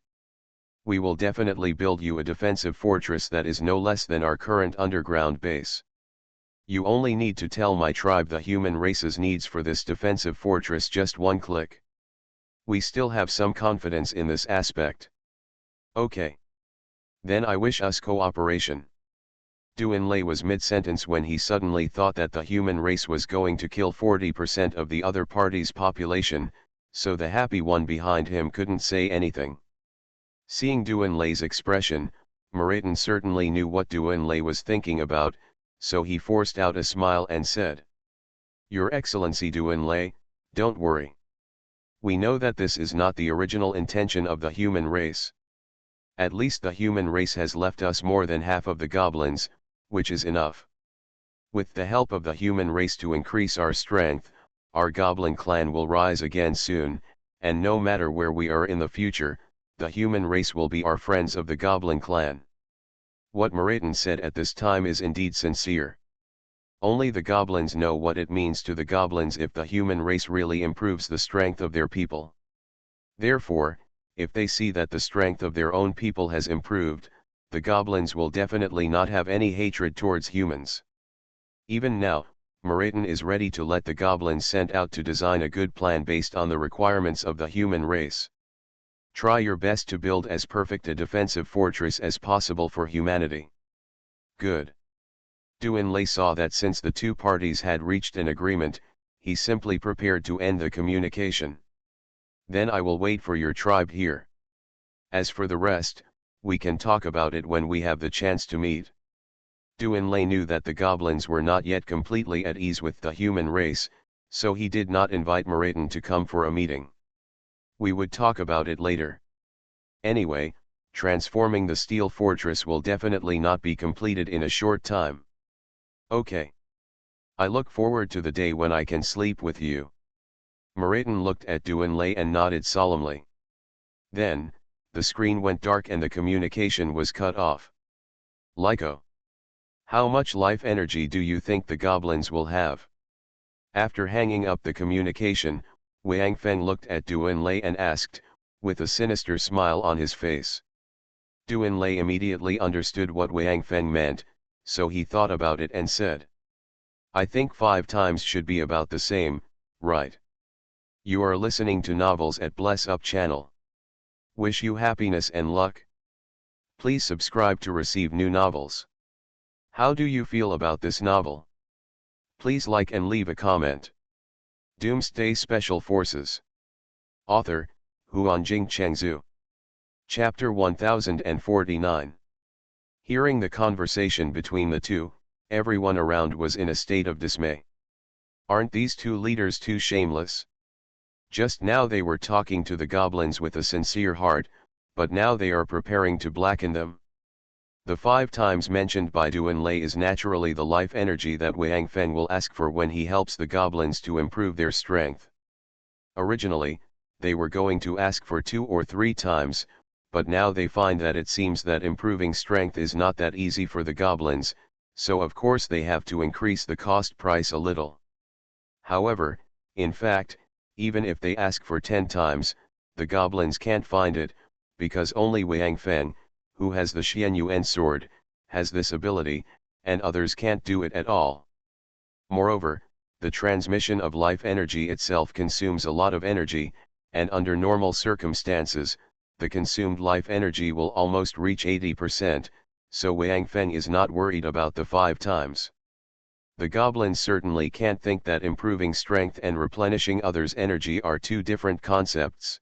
[SPEAKER 1] We will definitely build you a defensive fortress that is no less than our current underground base. You only need to tell my tribe the human race's needs for this defensive fortress just one click. We still have some confidence in this aspect. Okay. Then I wish us cooperation. Duanlei was mid-sentence when he suddenly thought that the human race was going to kill 40% of the other party's population, so the happy one behind him couldn't say anything. Seeing Duanlei's expression, Moratin certainly knew what Duanlei was thinking about, so he forced out a smile and said. Your Excellency Duanlei, don't worry. We know that this is not the original intention of the human race. At least the human race has left us more than half of the goblins, which is enough. With the help of the human race to increase our strength, our goblin clan will rise again soon, and no matter where we are in the future, the human race will be our friends of the goblin clan. What Moratin said at this time is indeed sincere. Only the goblins know what it means to the goblins if the human race really improves the strength of their people. Therefore, if they see that the strength of their own people has improved, the goblins will definitely not have any hatred towards humans. Even now, Moratin is ready to let the goblins sent out to design a good plan based on the requirements of the human race. Try your best to build as perfect a defensive fortress as possible for humanity. Good. Duanlei saw that since the 2 parties had reached an agreement, he simply prepared to end the communication. Then I will wait for your tribe here. As for the rest, we can talk about it when we have the chance to meet. Duanlei knew that the goblins were not yet completely at ease with the human race, so he did not invite Moratin to come for a meeting. We would talk about it later. Anyway, transforming the steel fortress will definitely not be completed in a short time. Okay. I look forward to the day when I can sleep with you. Moratin looked at Duanlei and nodded solemnly. Then, the screen went dark and the communication was cut off. Lyko. How much life energy do you think the goblins will have? After hanging up the communication, Wang Feng looked at Duan Lei and asked, with a sinister smile on his face. Duan Lei immediately understood what Wang Feng meant, so he thought about it and said, I think 5 times should be about the same, right? You are listening to Novels at Bless Up channel. Wish you happiness and luck. Please subscribe to receive new novels. How do you feel about this novel? Please like and leave a comment. Doomsday Special Forces. Author, Huanjing Chengzhu. Chapter 1049. Hearing the conversation between the two, everyone around was in a state of dismay. Aren't these two leaders too shameless? Just now they were talking to the goblins with a sincere heart, but now they are preparing to blacken them. The 5 times mentioned by Duan Lei is naturally the life energy that Wang Feng will ask for when he helps the goblins to improve their strength. Originally, they were going to ask for 2 or 3 times, but now they find that it seems that improving strength is not that easy for the goblins, so of course they have to increase the cost price a little. However, in fact, even if they ask for 10 times, the goblins can't find it, because only Wang Feng, who has the Xianyuan sword, has this ability, and others can't do it at all. Moreover, the transmission of life energy itself consumes a lot of energy, and under normal circumstances, the consumed life energy will almost reach 80%, so Wang Feng is not worried about the 5 times. The goblins certainly can't think that improving strength and replenishing others' energy are 2 different concepts.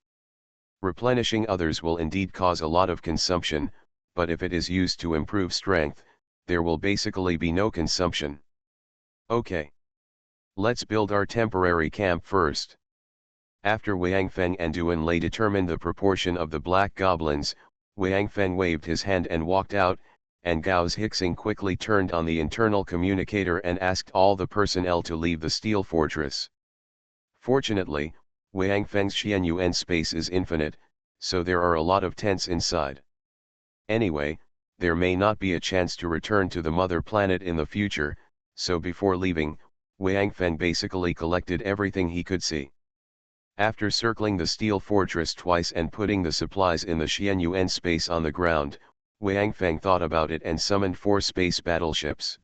[SPEAKER 1] Replenishing others will indeed cause a lot of consumption, but if it is used to improve strength, there will basically be no consumption. Okay. Let's build our temporary camp first. After Wang Feng and Duan Lei determined the proportion of the black goblins, Wang Feng waved his hand and walked out, and Gao's Hixing quickly turned on the internal communicator and asked all the personnel to leave the steel fortress. Fortunately, Wang Feng's Xianyuan space is infinite, so there are a lot of tents inside. Anyway, there may not be a chance to return to the mother planet in the future, so before leaving, Wang Feng basically collected everything he could see. After circling the steel fortress twice and putting the supplies in the Xianyuan space on the ground, Wang Feng thought about it and summoned 4 space battleships.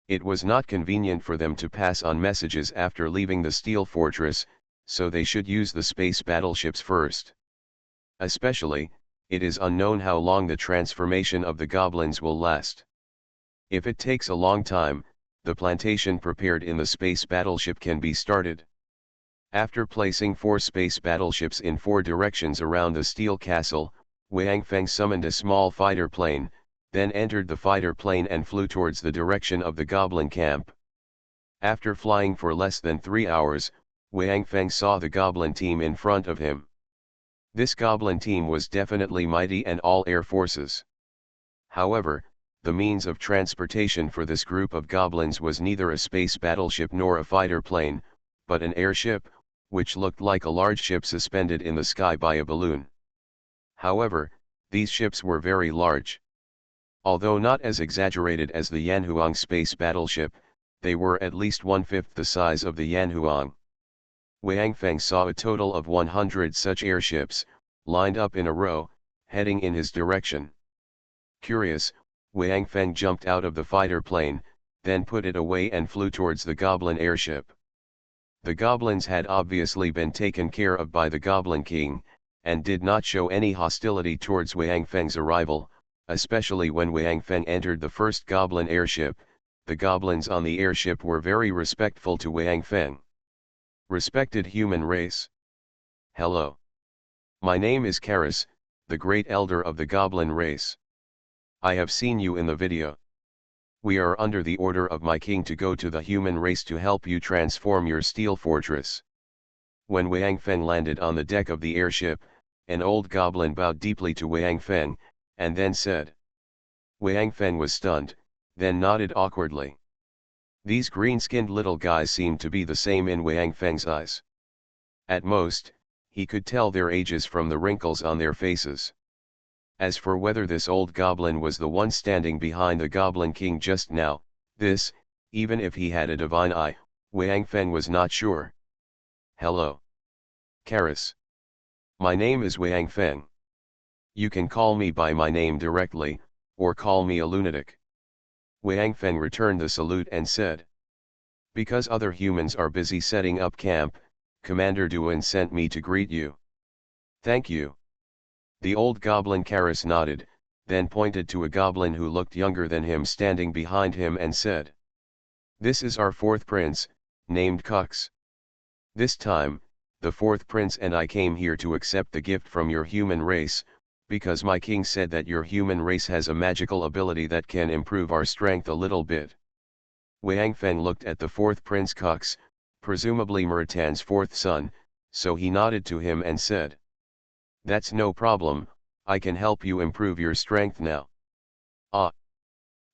[SPEAKER 1] It was not convenient for them to pass on messages after leaving the steel fortress, so they should use the space battleships first. Especially, it is unknown how long the transformation of the goblins will last. If it takes a long time, the plantation prepared in the space battleship can be started. After placing 4 space battleships in 4 directions around the steel castle, Wang Feng summoned a small fighter plane, then entered the fighter plane and flew towards the direction of the goblin camp. After flying for less than 3 hours, Wang Feng saw the goblin team in front of him. This goblin team was definitely mighty and all air forces. However, the means of transportation for this group of goblins was neither a space battleship nor a fighter plane, but an airship, which looked like a large ship suspended in the sky by a balloon. However, these ships were very large. Although not as exaggerated as the Yanhuang space battleship, they were at least 1/5 the size of the Yanhuang. Wang Feng saw a total of 100 such airships, lined up in a row, heading in his direction. Curious, Wang Feng jumped out of the fighter plane, then put it away and flew towards the goblin airship. The goblins had obviously been taken care of by the Goblin King, and did not show any hostility towards Wang Feng's arrival, especially when Wang Feng entered the first goblin airship. The goblins on the airship were very respectful to Wang Feng. Respected human race. Hello. My name is Karis, the great elder of the goblin race. I have seen you in the video. We are under the order of my king to go to the human race to help you transform your steel fortress. When Wang Feng landed on the deck of the airship, an old goblin bowed deeply to Wang Feng, and then said. Wang Feng was stunned, then nodded awkwardly. These green-skinned little guys seemed to be the same in Wang Feng's eyes. At most, he could tell their ages from the wrinkles on their faces. As for whether this old goblin was the one standing behind the Goblin King just now, this, even if he had a divine eye, Wang Feng was not sure. Hello. Karis. My name is Wang Feng. You can call me by my name directly, or call me a lunatic. Wang Feng returned the salute and said. Because other humans are busy setting up camp, Commander Duan sent me to greet you. Thank you. The old goblin Karis nodded, then pointed to a goblin who looked younger than him standing behind him and said. This is our fourth prince, named Kux. This time, the fourth prince and I came here to accept the gift from your human race, because my king said that your human race has a magical ability that can improve our strength a little bit. Wang Feng looked at the fourth prince Kux, presumably Murtan's fourth son, so he nodded to him and said. That's no problem, I can help you improve your strength now. Ah!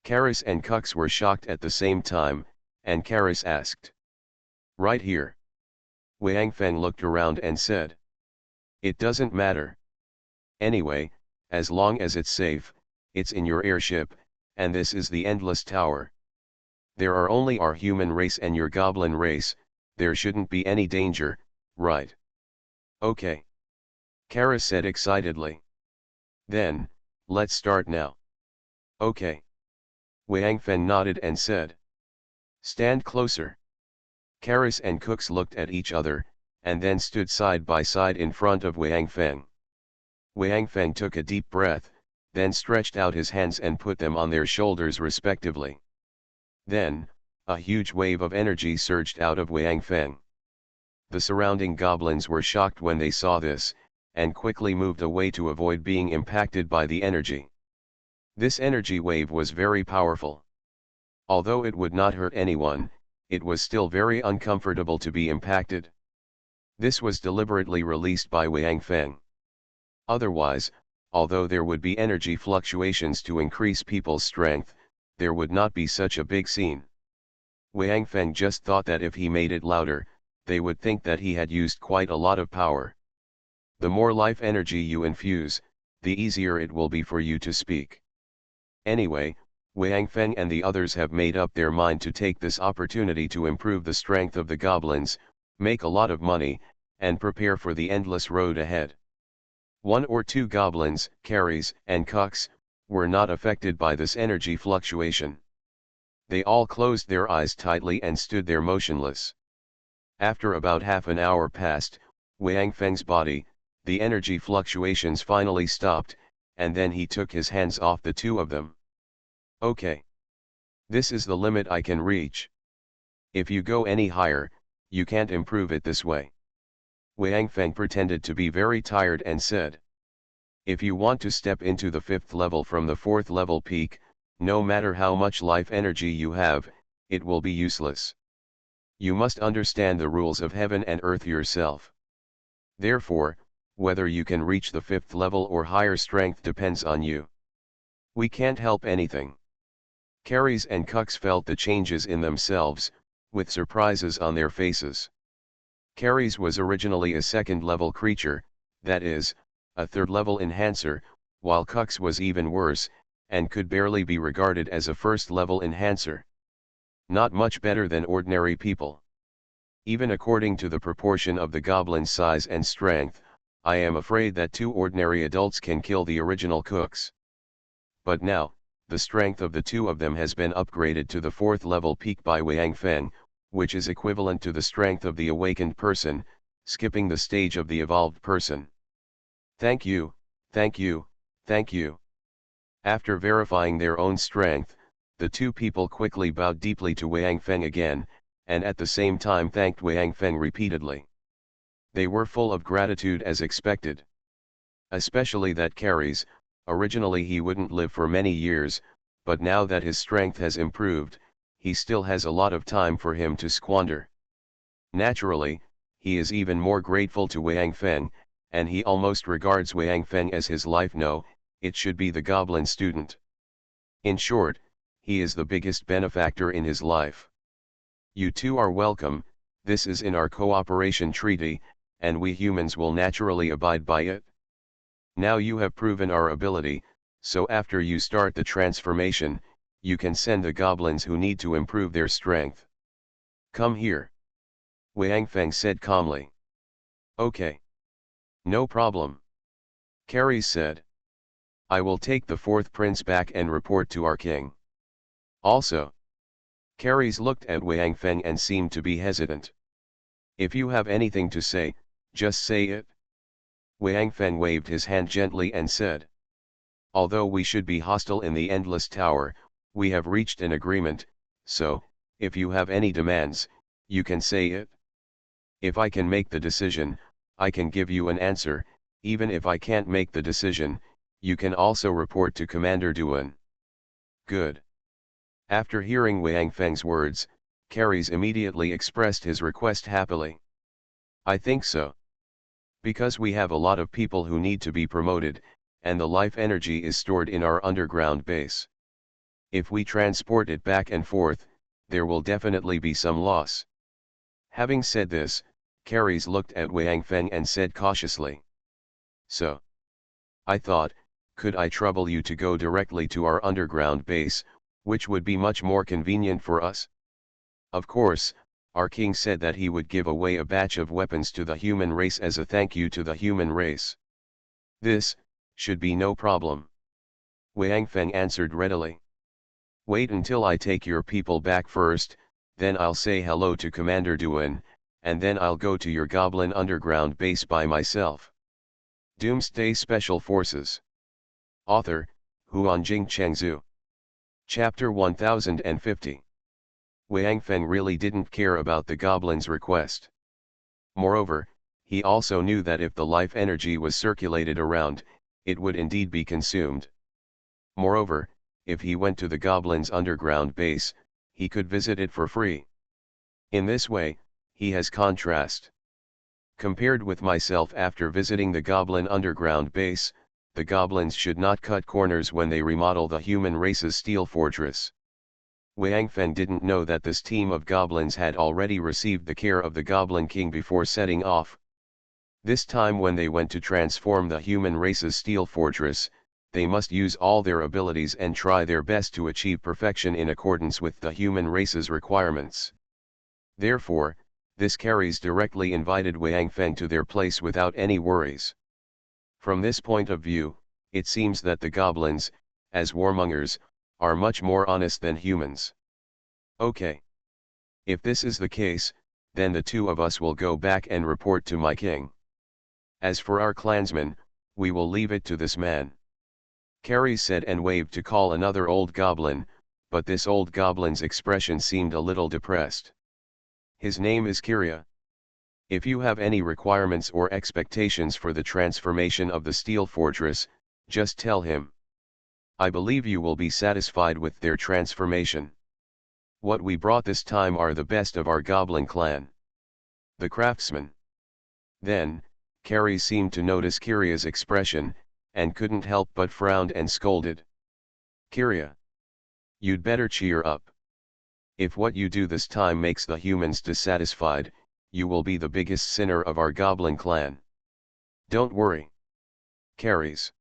[SPEAKER 1] Karis and Kux were shocked at the same time, and Karis asked. Right here. Wang Feng looked around and said. It doesn't matter. Anyway, as long as it's safe, it's in your airship, and this is the Endless Tower. There are only our human race and your goblin race, there shouldn't be any danger, right? Okay. Karis said excitedly. Then, let's start now. Okay. Wang Feng nodded and said. Stand closer. Karis and Kux looked at each other, and then stood side by side in front of Wang Feng. Wang Feng took a deep breath, then stretched out his hands and put them on their shoulders respectively. Then, a huge wave of energy surged out of Wang Feng. The surrounding goblins were shocked when they saw this, and quickly moved away to avoid being impacted by the energy. This energy wave was very powerful. Although it would not hurt anyone, it was still very uncomfortable to be impacted. This was deliberately released by Wang Feng. Otherwise, although there would be energy fluctuations to increase people's strength, there would not be such a big scene. Wang Feng just thought that if he made it louder, they would think that he had used quite a lot of power. The more life energy you infuse, the easier it will be for you to speak. Anyway, Wang Feng and the others have made up their mind to take this opportunity to improve the strength of the goblins, make a lot of money, and prepare for the endless road ahead. One or two goblins, Karis and Kux, were not affected by this energy fluctuation. They all closed their eyes tightly and stood there motionless. After about half an hour passed, Wang Feng's body, the energy fluctuations finally stopped, and then he took his hands off the two of them. Okay. This is the limit I can reach. If you go any higher, you can't improve it this way. Wang Feng pretended to be very tired and said. If you want to step into the 5th level from the 4th level peak, no matter how much life energy you have, it will be useless. You must understand the rules of heaven and earth yourself. Therefore, whether you can reach the 5th level or higher strength depends on you. We can't help anything. Karis and Kux felt the changes in themselves, with surprises on their faces. Karis was originally a 2nd level creature, that is, a 3rd level enhancer, while Kux was even worse, and could barely be regarded as a 1st level enhancer. Not much better than ordinary people. Even according to the proportion of the goblin's size and strength, I am afraid that 2 ordinary adults can kill the original Kux. But now, the strength of the 2 of them has been upgraded to the 4th level peak by Wang Feng, which is equivalent to the strength of the awakened person, skipping the stage of the evolved person. Thank you, thank you, thank you. After verifying their own strength, the 2 people quickly bowed deeply to Wang Feng again, and at the same time thanked Wang Feng repeatedly. They were full of gratitude as expected. Especially that Karis. Originally he wouldn't live for many years, but now that his strength has improved, he still has a lot of time for him to squander. Naturally, he is even more grateful to Wang Feng, and he almost regards Wang Feng as his life. No, it should be the goblin student. In short, he is the biggest benefactor in his life. You two are welcome, this is in our cooperation treaty, and we humans will naturally abide by it. Now you have proven our ability, so after you start the transformation, you can send the goblins who need to improve their strength. Come here. Wang Feng said calmly. Okay. No problem. Carries said. I will take the fourth prince back and report to our king. Also. Carries looked at Wang Feng and seemed to be hesitant. If you have anything to say, just say it. Wang Feng waved his hand gently and said. Although we should be hostile in the Endless Tower, we have reached an agreement, so, if you have any demands, you can say it. If I can make the decision, I can give you an answer. Even if I can't make the decision, you can also report to Commander Duan. Good. After hearing Wang Feng's words, Carries immediately expressed his request happily. I think so. Because we have a lot of people who need to be promoted, and the life energy is stored in our underground base. If we transport it back and forth, there will definitely be some loss. Having said this, Carries looked at Wang Feng and said cautiously. So. I thought, could I trouble you to go directly to our underground base, which would be much more convenient for us? Of course, our king said that he would give away a batch of weapons to the human race as a thank you to the human race. This should be no problem. Wang Feng answered readily. Wait until I take your people back first, then I'll say hello to Commander Duan, and then I'll go to your goblin underground base by myself. Doomsday Special Forces. Author, Huanjing Chengzhu. Chapter 1050. Wang Feng really didn't care about the goblin's request. Moreover, he also knew that if the life energy was circulated around, it would indeed be consumed. Moreover, if he went to the goblin's underground base, he could visit it for free. In this way, he has contrast. Compared with myself after visiting the goblin underground base, the goblins should not cut corners when they remodel the human race's steel fortress. Wang Feng didn't know that this team of goblins had already received the care of the Goblin King before setting off. This time when they went to transform the human race's steel fortress, they must use all their abilities and try their best to achieve perfection in accordance with the human race's requirements. Therefore, this Carries directly invited Wang Feng to their place without any worries. From this point of view, it seems that the goblins, as warmongers, are much more honest than humans. Okay. If this is the case, then the two of us will go back and report to my king. As for our clansmen, we will leave it to this man. Carries said and waved to call another old goblin, but this old goblin's expression seemed a little depressed. His name is Kiria. If you have any requirements or expectations for the transformation of the steel fortress, just tell him. I believe you will be satisfied with their transformation. What we brought this time are the best of our goblin clan. The craftsmen. Then, Carries seemed to notice Kiria's expression, and couldn't help but frowned and scolded. Kiria. You'd better cheer up. If what you do this time makes the humans dissatisfied, you will be the biggest sinner of our goblin clan. Don't worry. Carries.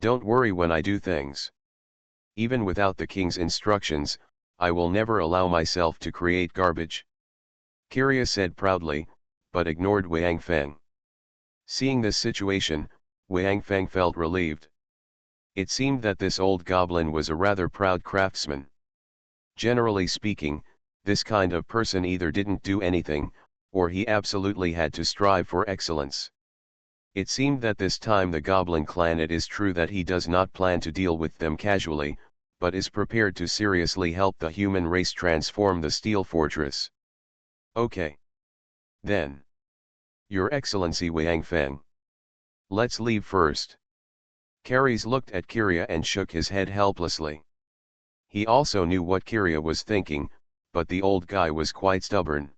[SPEAKER 1] Don't worry when I do things. Even without the king's instructions, I will never allow myself to create garbage. Kiria said proudly, but ignored Wang Feng. Seeing this situation, Wang Feng felt relieved. It seemed that this old goblin was a rather proud craftsman. Generally speaking, this kind of person either didn't do anything, or he absolutely had to strive for excellence. It seemed that this time the Goblin clan, it is true that he does not plan to deal with them casually, but is prepared to seriously help the human race transform the steel fortress. Okay. Then. Your Excellency Wang Feng. Let's leave first. Carries looked at Kiria and shook his head helplessly. He also knew what Kiria was thinking, but the old guy was quite stubborn.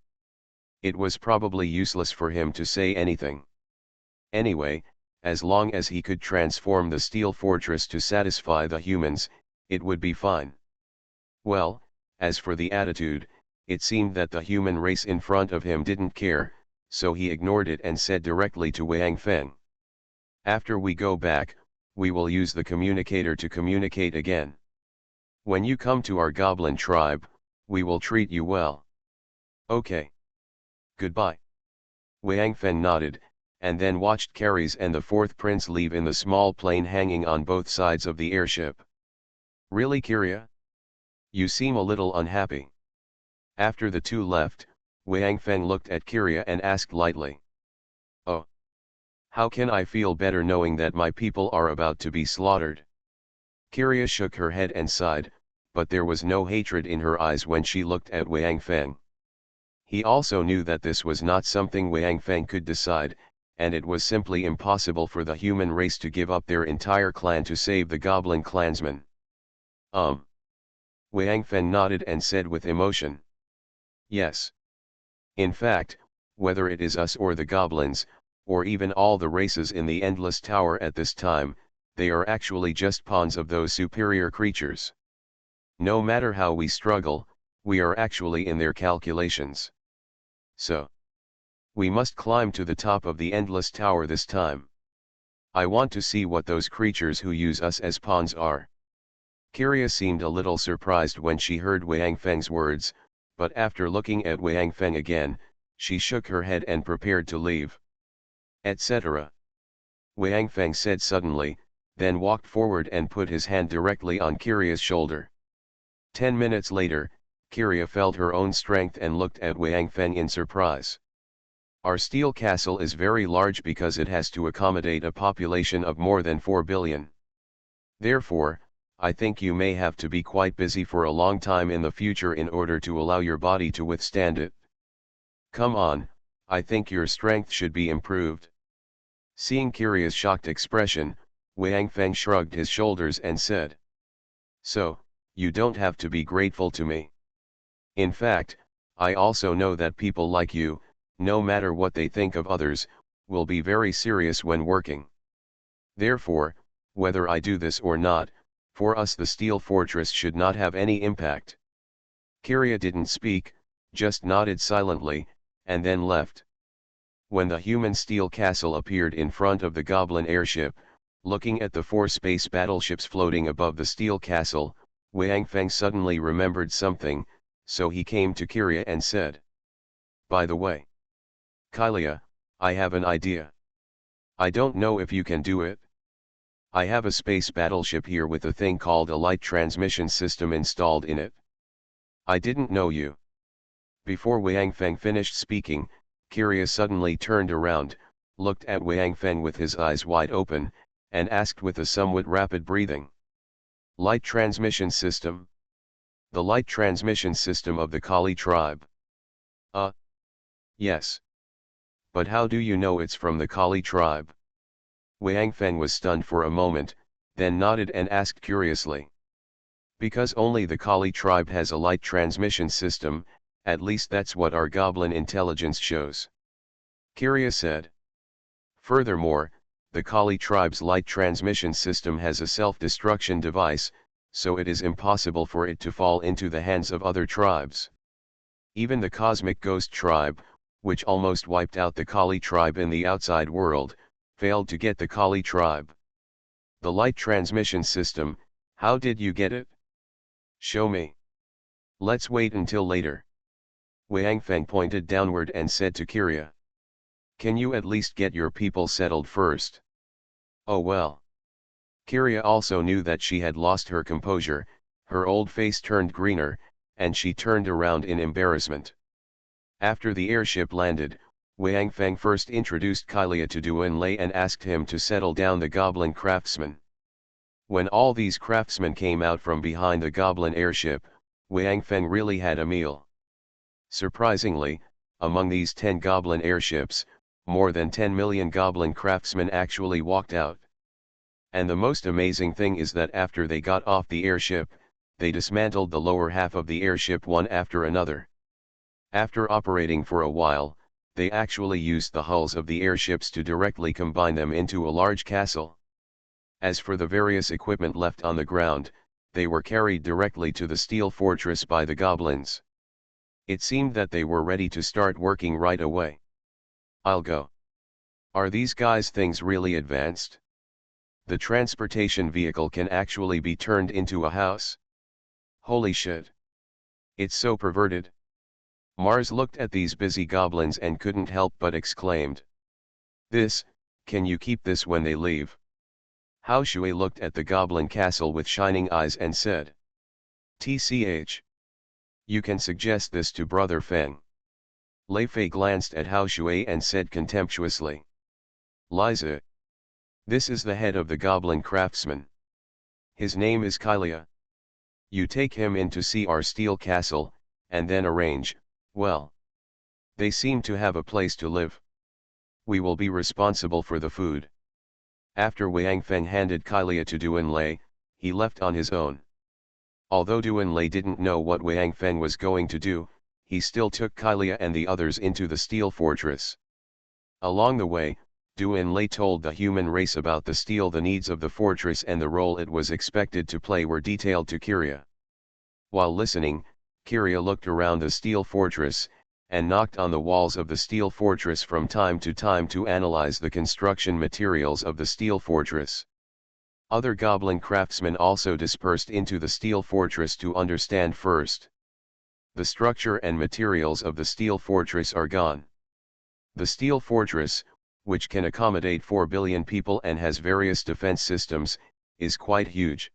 [SPEAKER 1] It was probably useless for him to say anything. Anyway, as long as he could transform the steel fortress to satisfy the humans, it would be fine. Well, as for the attitude, it seemed that the human race in front of him didn't care, so he ignored it and said directly to Wang Feng. After we go back, we will use the communicator to communicate again. When you come to our goblin tribe, we will treat you well. Okay. Goodbye. Wang Feng nodded, and then watched Carries and the fourth prince leave in the small plane hanging on both sides of the airship. Really, Kiria? You seem a little unhappy. After the two left, Wang Feng looked at Kiria and asked lightly. Oh. How can I feel better knowing that my people are about to be slaughtered? Kiria shook her head and sighed, but there was no hatred in her eyes when she looked at Wang Feng. He also knew that this was not something Wang Feng could decide, and it was simply impossible for the human race to give up their entire clan to save the goblin clansmen. Wang Feng nodded and said with emotion. Yes. In fact, whether it is us or the goblins, or even all the races in the Endless Tower at this time, they are actually just pawns of those superior creatures. No matter how we struggle, we are actually in their calculations. So, we must climb to the top of the Endless Tower this time. I want to see what those creatures who use us as pawns are. Kiria seemed a little surprised when she heard Wang Feng's words, but after looking at Wang Feng again, she shook her head and prepared to leave. Etc. Wang Feng said suddenly, then walked forward and put his hand directly on Kiria's shoulder. 10 minutes later, Kiria felt her own strength and looked at Wang Feng in surprise. Our steel castle is very large because it has to accommodate a population of more than 4 billion. Therefore, I think you may have to be quite busy for a long time in the future in order to allow your body to withstand it. Come on, I think your strength should be improved. Seeing Kiria's shocked expression, Wang Feng shrugged his shoulders and said. So, you don't have to be grateful to me. In fact, I also know that people like you, no matter what they think of others, will be very serious when working. Therefore, whether I do this or not, for us the steel fortress should not have any impact. Kiria didn't speak, just nodded silently, and then left. When the human steel castle appeared in front of the goblin airship, looking at the 4 space battleships floating above the steel castle, Wang Feng suddenly remembered something, so he came to Kiria and said. By the way, Kylia, I have an idea. I don't know if you can do it. I have a space battleship here with a thing called a light transmission system installed in it. I didn't know you. Before Wang Feng finished speaking, Kiria suddenly turned around, looked at Wang Feng with his eyes wide open, and asked with a somewhat rapid breathing. Light transmission system? The light transmission system of the Kali tribe. Yes. But how do you know it's from the Kali tribe? Wang Feng was stunned for a moment, then nodded and asked curiously. Because only the Kali tribe has a light transmission system, at least that's what our goblin intelligence shows. Kiria said. Furthermore, the Kali tribe's light transmission system has a self-destruction device, so it is impossible for it to fall into the hands of other tribes. Even the Cosmic Ghost tribe, which almost wiped out the Kali tribe in the outside world, failed to get the Kali tribe. The light transmission system, how did you get it? Show me. Let's wait until later. Wang Feng pointed downward and said to Kiria. Can you at least get your people settled first? Oh well. Kiria also knew that she had lost her composure, her old face turned greener, and she turned around in embarrassment. After the airship landed, Wang Feng first introduced Kylia to Duan Lei and asked him to settle down the goblin craftsmen. When all these craftsmen came out from behind the goblin airship, Wang Feng really had a meal. Surprisingly, among these 10 goblin airships, more than 10 million goblin craftsmen actually walked out. And the most amazing thing is that after they got off the airship, they dismantled the lower half of the airship one after another. After operating for a while, they actually used the hulls of the airships to directly combine them into a large castle. As for the various equipment left on the ground, they were carried directly to the steel fortress by the goblins. It seemed that they were ready to start working right away. I'll go. Are these guys' things really advanced? The transportation vehicle can actually be turned into a house? Holy shit. It's so perverted. Mars looked at these busy goblins and couldn't help but exclaimed. This, can you keep this when they leave? Hao Shui looked at the goblin castle with shining eyes and said. TCH. You can suggest this to Brother Feng. Lei Fei glanced at Hao Shui and said contemptuously. Liza. This is the head of the goblin craftsman. His name is Kylia. You take him in to see our steel castle, and then arrange, well. They seem to have a place to live. We will be responsible for the food. After Wang Feng handed Kylia to Duan Lei, he left on his own. Although Duan Lei didn't know what Wang Feng was going to do, he still took Kylia and the others into the steel fortress. Along the way, Duan Lei told the human race about the steel, the needs of the fortress and the role it was expected to play were detailed to Kyria. While listening, Kyria looked around the steel fortress, and knocked on the walls of the steel fortress from time to analyze the construction materials of the steel fortress. Other goblin craftsmen also dispersed into the steel fortress to understand first. The structure and materials of the steel fortress are gone. The steel fortress, which can accommodate 4 billion people and has various defense systems, is quite huge.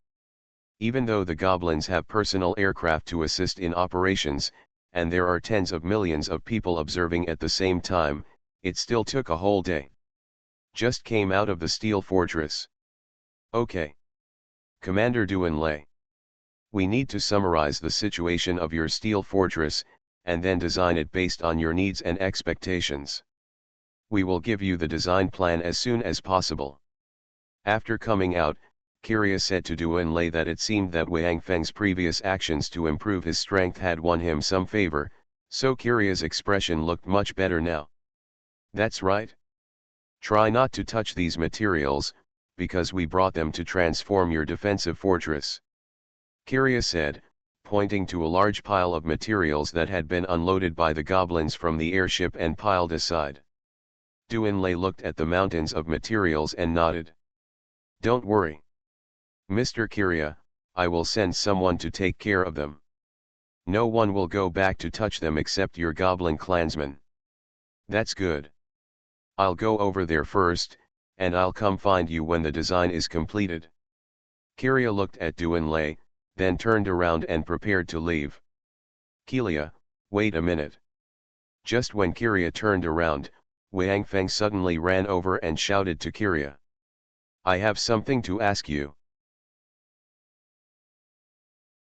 [SPEAKER 1] Even though the goblins have personal aircraft to assist in operations, and there are tens of millions of people observing at the same time, it still took a whole day. Just came out of the steel fortress. Okay. Commander Duan Lei. We need to summarize the situation of your steel fortress, and then design it based on your needs and expectations. We will give you the design plan as soon as possible. After coming out, Kyria said to Duan Lei that it seemed that Wang Feng's previous actions to improve his strength had won him some favor, so Kyria's expression looked much better now. That's right. Try not to touch these materials, because we brought them to transform your defensive fortress. Kyria said, pointing to a large pile of materials that had been unloaded by the goblins from the airship and piled aside. Duan Lei looked at the mountains of materials and nodded. Don't worry. Mr. Kyria, I will send someone to take care of them. No one will go back to touch them except your goblin clansmen. That's good. I'll go over there first, and I'll come find you when the design is completed. Kyria looked at Duan Lei, then turned around and prepared to leave. Kylia, wait a minute. Just when Kyria turned around, Wang Feng suddenly ran over and shouted to Kyria. I have something to ask you.